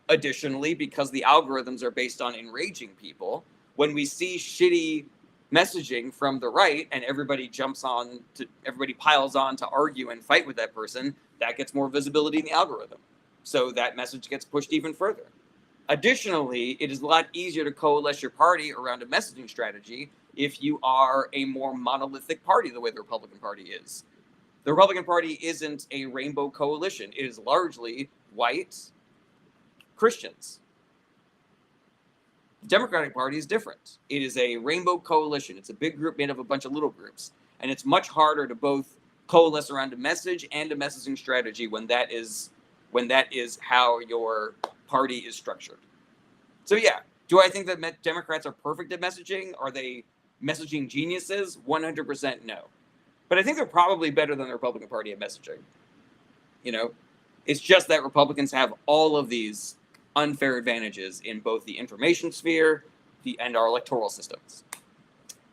Additionally, because the algorithms are based on enraging people, when we see shitty messaging from the right and everybody piles on to argue and fight with that person, that gets more visibility in the algorithm. So that message gets pushed even further. Additionally, it is a lot easier to coalesce your party around a messaging strategy if you are a more monolithic party, the way the Republican Party is. The Republican Party isn't a rainbow coalition. It is largely white Christians. The Democratic Party is different. It is a rainbow coalition. It's a big group made of a bunch of little groups. And it's much harder to both coalesce around a message and a messaging strategy when that is how your party is structured. So yeah, do I think that Democrats are perfect at messaging? Are they messaging geniuses? 100% no. But I think they're probably better than the Republican Party at messaging. You know, it's just that Republicans have all of these unfair advantages in both the information sphere and our electoral systems.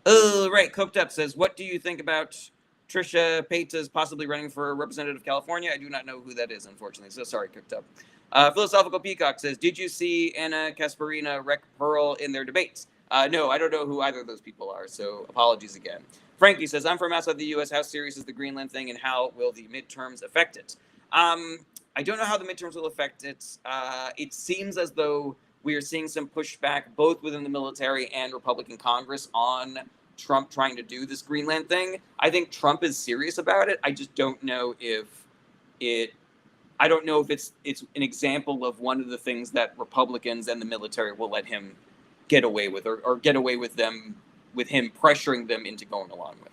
Oh, right. Coked Up says, what do you think about Trisha Paytas possibly running for representative of California? I do not know who that is, unfortunately. So sorry, Cooked Up. Philosophical Peacock says, did you see Anna Kasparina wreck Pearl in their debates? No, I don't know who either of those people are, so apologies again. Frankie says, I'm from outside the U.S. How serious is the Greenland thing, and how will the midterms affect it? I don't know how the midterms will affect it. It seems as though we are seeing some pushback both within the military and Republican Congress on Trump trying to do this Greenland thing. I think Trump is serious about it. I just don't know if it's an example of one of the things that Republicans and the military will let him get away with, or get away with him pressuring them into going along with.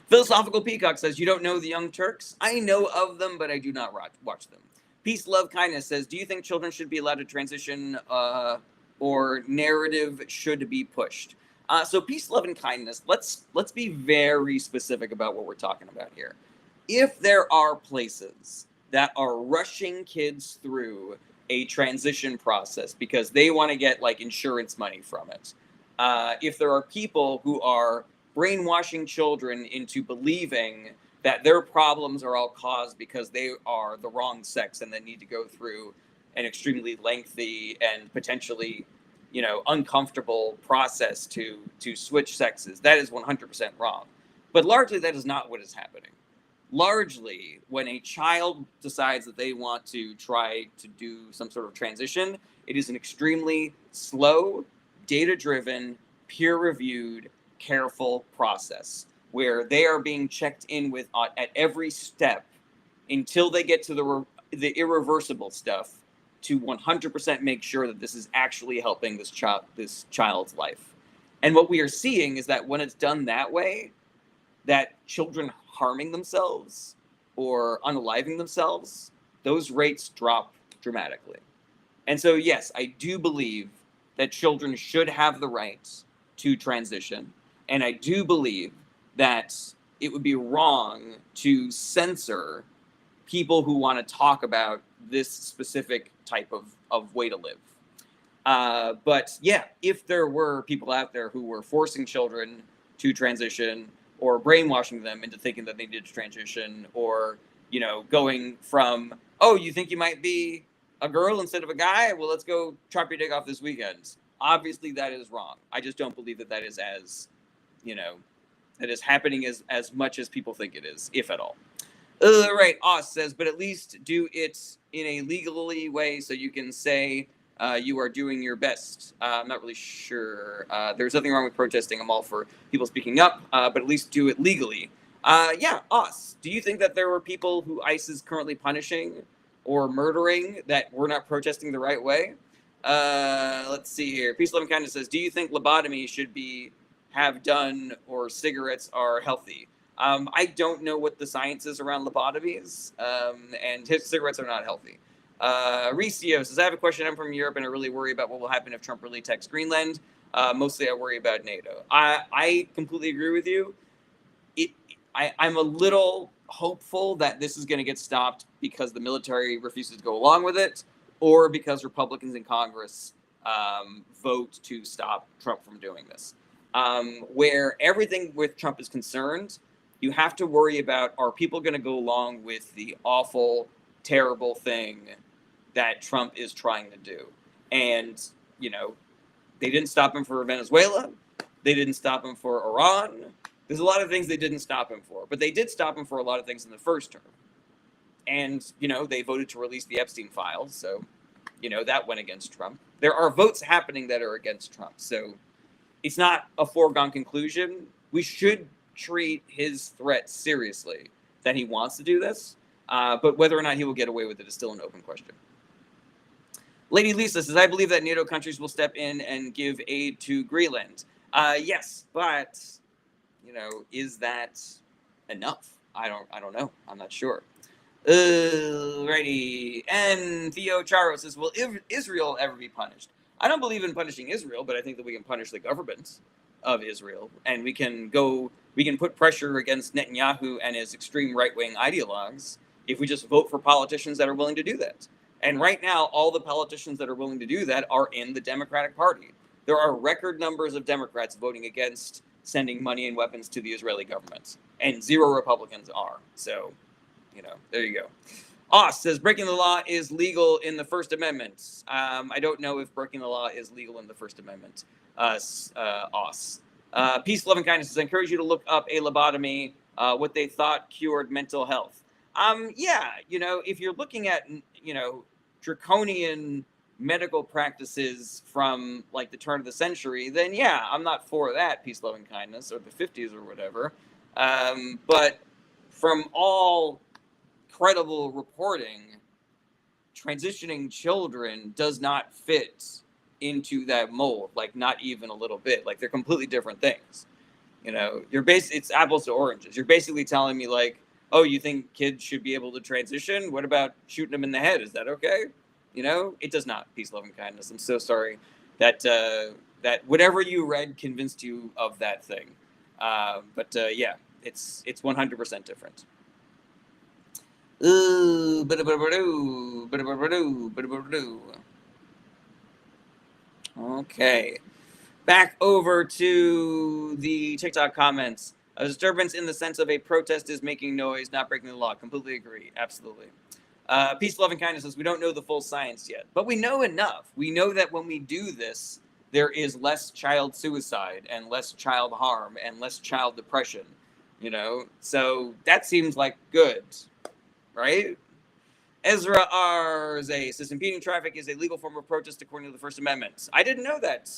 Philosophical Peacock says, you don't know the Young Turks? I know of them, but I do not watch them. Peace, Love, Kindness says, do you think children should be allowed to transition or narrative should be pushed? So peace, love, and kindness, let's be very specific about what we're talking about here. If there are places that are rushing kids through a transition process because they want to get like insurance money from it, if there are people who are brainwashing children into believing that their problems are all caused because they are the wrong sex and they need to go through an extremely lengthy and potentially, uncomfortable process to switch sexes, that is 100% wrong. But largely that is not what is happening. Largely, when a child decides that they want to try to do some sort of transition, it is an extremely slow, data-driven, peer-reviewed, careful process where they are being checked in with at every step until they get to the irreversible stuff to 100% make sure that this is actually helping this child's life. And what we are seeing is that when it's done that way, that children harming themselves or unaliving themselves those rates drop dramatically. And so, yes, I do believe that children should have the right to transition. And I do believe that it would be wrong to censor people who want to talk about this specific type of way to live. But yeah, if there were people out there who were forcing children to transition or brainwashing them into thinking that they needed to transition, or, you know, going from, oh, you think you might be a girl instead of a guy? Well, let's go chop your dick off this weekend. Obviously, that is wrong. I just don't believe that that is as, you know, that is happening as much as people think it is, if at all. Right, Oz says, but at least do it in a legally way so you can say you are doing your best. I'm not really sure. There's nothing wrong with protesting. I'm all for people speaking up, but at least do it legally. Yeah, Oz, do you think that there were people who ICE is currently punishing or murdering that were not protesting the right way? Let's see here. Peace, Love, and Kindness says, do you think lobotomy should be have done or cigarettes are healthy? I don't know what the science is around lobotomies, and his cigarettes are not healthy. Ricio says, I have a question. I'm from Europe, and I really worry about what will happen if Trump really attacks Greenland. Mostly I worry about NATO. I completely agree with you. I'm a little hopeful that this is going to get stopped because the military refuses to go along with it, or because Republicans in Congress vote to stop Trump from doing this. Where everything with Trump is concerned, you have to worry about, are people going to go along with the awful, terrible thing that Trump is trying to do? And, you know, they didn't stop him for Venezuela. They didn't stop him for Iran. There's a lot of things they didn't stop him for, but they did stop him for a lot of things in the first term. And, you know, they voted to release the Epstein files. So, you know, that went against Trump. There are votes happening that are against Trump. So it's not a foregone conclusion. We should treat his threat seriously that he wants to do this. But whether or not he will get away with it is still an open question. Lady Lisa says, I believe that NATO countries will step in and give aid to Greenland. Yes, but, you know, is that enough? I don't know. I'm not sure. Righty. And Theo Charo says, will Israel ever be punished? I don't believe in punishing Israel, but I think that we can punish the government of Israel, and we can put pressure against Netanyahu and his extreme right-wing ideologues if we just vote for politicians that are willing to do that. And right now, all the politicians that are willing to do that are in the Democratic Party. There are record numbers of Democrats voting against sending money and weapons to the Israeli government, and 0 Republicans are. So, you know, there you go. Oss says, breaking the law is legal in the First Amendment. I don't know if breaking the law is legal in the First Amendment. Oss. Peace, Love, and Kindness says, I encourage you to look up a lobotomy, what they thought cured mental health. Yeah, you know, if you're looking at, you know, draconian medical practices from like the turn of the century, then yeah, I'm not for that, Peace, Love, and Kindness, or the 50s or whatever. But from all credible reporting, transitioning children does not fit into that mold, like not even a little bit. Like they're completely different things. You know, it's apples to oranges. You're basically telling me like, oh, you think kids should be able to transition? What about shooting them in the head? Is that okay? You know, it does not. Peace, Love, and Kindness. I'm so sorry that that whatever you read convinced you of that thing. But yeah, it's 100% different. Okay. Back over to the TikTok comments. A disturbance in the sense of a protest is making noise, not breaking the law. Completely agree. Absolutely. Peace, Love, and Kindness says, we don't know the full science yet, but we know enough. We know that when we do this, there is less child suicide and less child harm and less child depression, you know? So that seems like good, right? Ezra Arze says, impeding traffic is a legal form of protest according to the First Amendment. I didn't know that,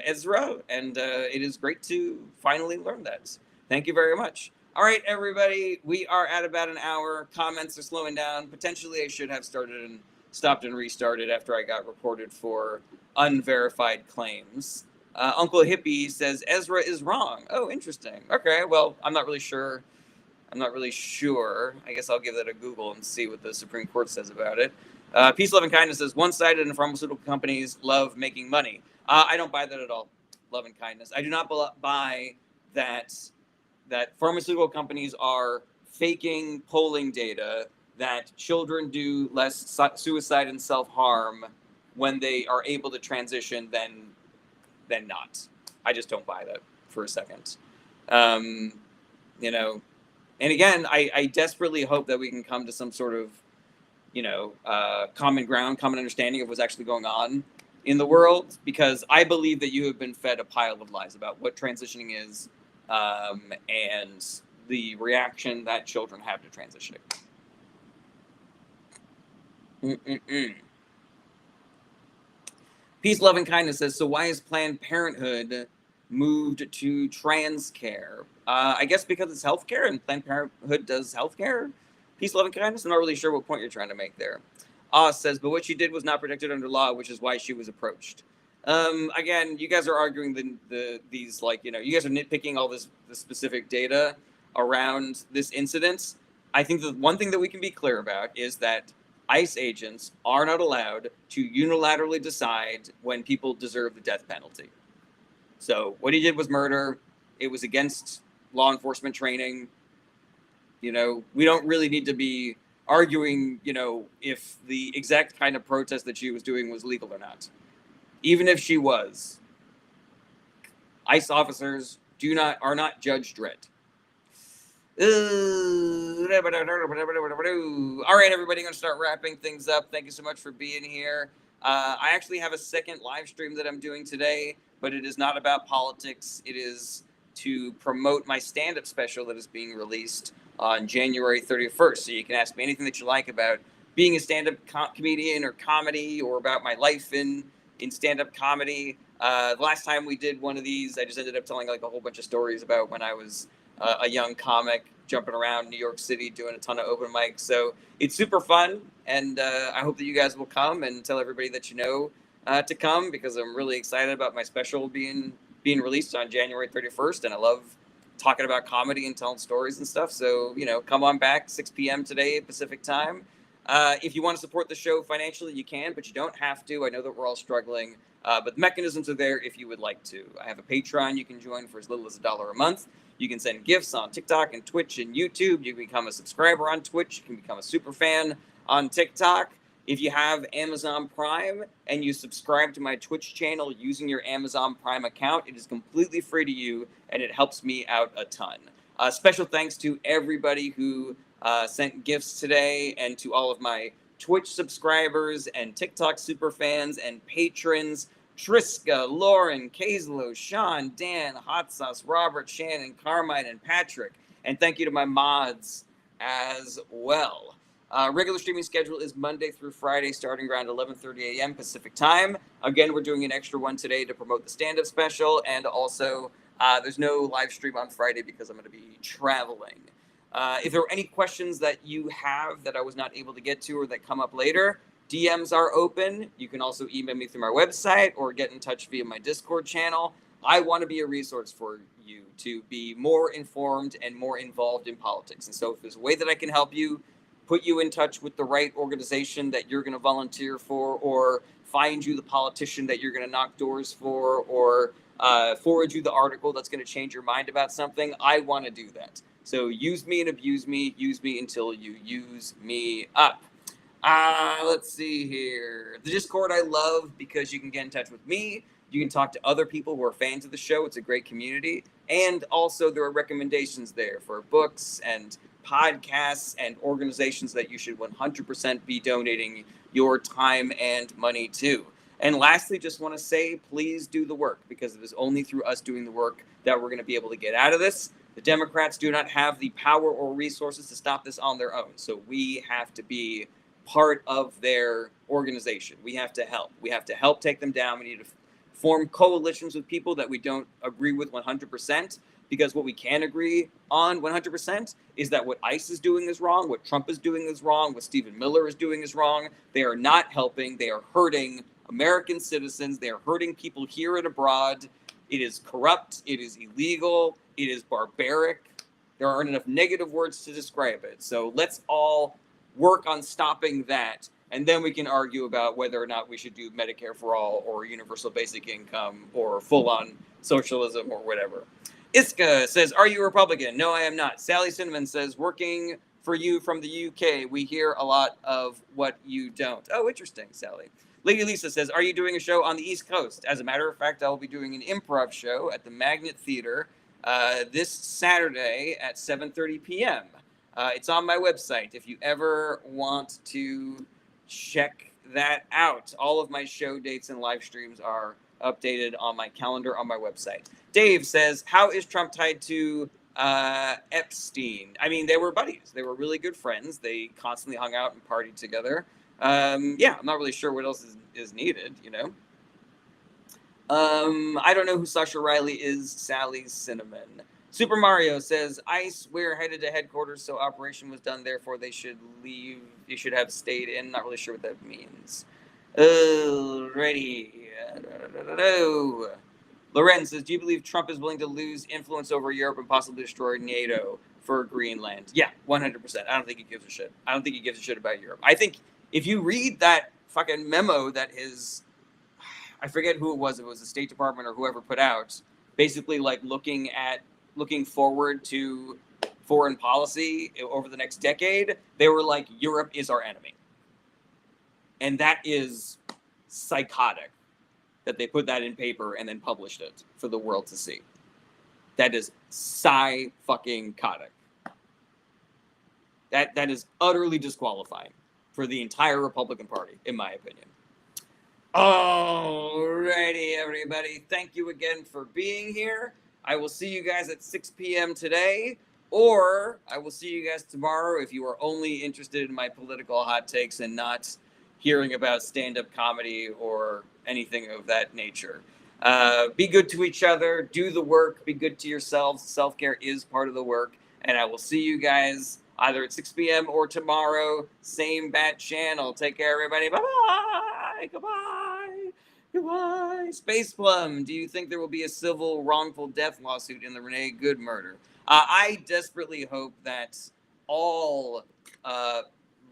Ezra, and it is great to finally learn that. Thank you very much. All right, everybody, we are at about an hour. Comments are slowing down. Potentially, I should have stopped and restarted after I got reported for unverified claims. Uncle Hippie says, Ezra is wrong. Oh, interesting. Okay, well, I'm not really sure I'm not really sure. I guess I'll give that a Google and see what the Supreme Court says about it. Peace, Love, and Kindness says one-sided and pharmaceutical companies love making money. I don't buy that at all. Love and kindness. I do not buy that pharmaceutical companies are faking polling data that children do less suicide and self-harm when they are able to transition than not. I just don't buy that for a second. You know, and again, I desperately hope that we can come to some sort of, common ground, common understanding of what's actually going on in the world, because I believe that you have been fed a pile of lies about what transitioning is, and the reaction that children have to transitioning. Peace, Love, and Kindness says, so why is Planned Parenthood moved to trans care? I guess because it's healthcare and Planned Parenthood does healthcare. Peace, Love, and Kindness. I'm not really sure what point you're trying to make there. Oz says, but what she did was not protected under law, which is why she was approached. Again, you guys are arguing these, like, you guys are nitpicking all this specific data around this incident. I think the one thing that we can be clear about is that ICE agents are not allowed to unilaterally decide when people deserve the death penalty. So what he did was murder. It was against law enforcement training. We don't really need to be arguing, if the exact kind of protest that she was doing was legal or not. Even if she was, ICE officers are not Judge Dredd. All right, everybody, going to start wrapping things up. Thank you so much for being here. I actually have a second live stream that I'm doing today, but it is not about politics. It is to promote my stand-up special that is being released on January 31st. So you can ask me anything that you like about being a stand-up comedian or comedy, or about my life in stand-up comedy. The last time we did one of these, I just ended up telling like a whole bunch of stories about when I was a young comic jumping around New York City doing a ton of open mics. So it's super fun, and I hope that you guys will come and tell everybody that you know to come, because I'm really excited about my special being released on January 31st, and I love talking about comedy and telling stories and stuff. So, come on back, 6 p.m. today, Pacific time. If you want to support the show financially, you can, but you don't have to. I know that we're all struggling, but the mechanisms are there if you would like to. I have a Patreon you can join for as little as $1 a month. You can send gifts on TikTok and Twitch and YouTube. You can become a subscriber on Twitch. You can become a super fan on TikTok. If you have Amazon Prime and you subscribe to my Twitch channel using your Amazon Prime account, it is completely free to you, and it helps me out a ton. Special thanks to everybody who sent gifts today, and to all of my Twitch subscribers and TikTok super fans and patrons. Triska, Lauren, Kazlo, Sean, Dan, Hot Sauce, Robert, Shannon, Carmine, and Patrick. And thank you to my mods as well. Regular streaming schedule is Monday through Friday, starting around 11:30 a.m. Pacific time. Again, we're doing an extra one today to promote the stand-up special, and also there's no live stream on Friday because I'm going to be traveling. If there are any questions that you have that I was not able to get to or that come up later, DMs are open. You can also email me through my website or get in touch via my Discord channel. I want to be a resource for you to be more informed and more involved in politics. And so if there's a way that I can help you, put you in touch with the right organization that you're going to volunteer for, or find you the politician that you're going to knock doors for, or forward you the article that's going to change your mind about something, I want to do that. So use me and abuse me. Use me until you use me up. Let's see here. The Discord I love because you can get in touch with me. You can talk to other people who are fans of the show. It's a great community. And also there are recommendations there for books and podcasts and organizations that you should 100% be donating your time and money to. And lastly, just want to say, please do the work, because it is only through us doing the work that we're going to be able to get out of this. The Democrats do not have the power or resources to stop this on their own. So we have to be part of their organization. We have to help. We have to help take them down. We need to form coalitions with people that we don't agree with 100%, because what we can agree on 100% is that what ICE is doing is wrong, what Trump is doing is wrong, what Stephen Miller is doing is wrong. They are not helping. They are hurting American citizens. They are hurting people here and abroad. It is corrupt. It is illegal. It is barbaric. There aren't enough negative words to describe it. So let's all work on stopping that. And then we can argue about whether or not we should do Medicare for all or universal basic income or full-on socialism or whatever. Iska says, are you a Republican? No, I am not. Sally Cinnamon says, working for you from the UK. We hear a lot of what you don't. Oh, interesting, Sally. Lady Lisa says, are you doing a show on the East Coast? As a matter of fact, I'll be doing an improv show at the Magnet Theater this Saturday at 7:30 p.m. It's on my website if you ever want to check that out. All of my show dates and live streams are updated on my calendar on my website. Dave says, how is Trump tied to Epstein? I mean, they were buddies. They were really good friends. They constantly hung out and partied together. Yeah, I'm not really sure what else is needed, you know. I don't know who Sasha Riley is. Sally Cinnamon. Super Mario says, ICE, we're headed to headquarters, so operation was done, therefore they should leave. You should have stayed in. Not really sure what that means. Alrighty. Loren says, do you believe Trump is willing to lose influence over Europe and possibly destroy NATO for Greenland? Yeah, 100%. I don't think he gives a shit. I don't think he gives a shit about Europe. I think if you read that fucking memo that I forget who it was, if it was the State Department or whoever put out, basically like looking forward to foreign policy over the next decade, they were like, Europe is our enemy. And that is psychotic that they put that in paper and then published it for the world to see. That is psy-fucking-cotic. That is utterly disqualifying for the entire Republican Party, in my opinion. Alrighty, everybody. Thank you again for being here. I will see you guys at 6 p.m. today, or I will see you guys tomorrow if you are only interested in my political hot takes and not hearing about stand-up comedy or anything of that nature. Be good to each other. Do the work. Be good to yourselves. Self-care is part of the work. And I will see you guys either at 6 p.m. or tomorrow. Same bat channel. Take care, everybody. Bye-bye. Goodbye. Goodbye. Space Plum, do you think there will be a civil wrongful death lawsuit in the Renee Good murder? I desperately hope that all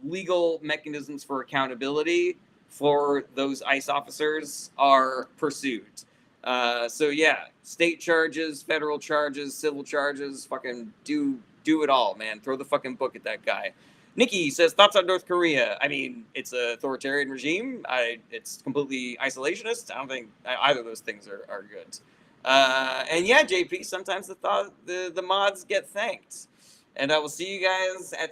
legal mechanisms for accountability for those ICE officers are pursued. So yeah, state charges, federal charges, civil charges, fucking do it all, man. Throw the fucking book at that guy. Nikki says, thoughts on North Korea? I mean, it's an authoritarian regime. It's completely isolationist. I don't think either of those things are good. And yeah, JP, sometimes the mods get thanked. And I will see you guys at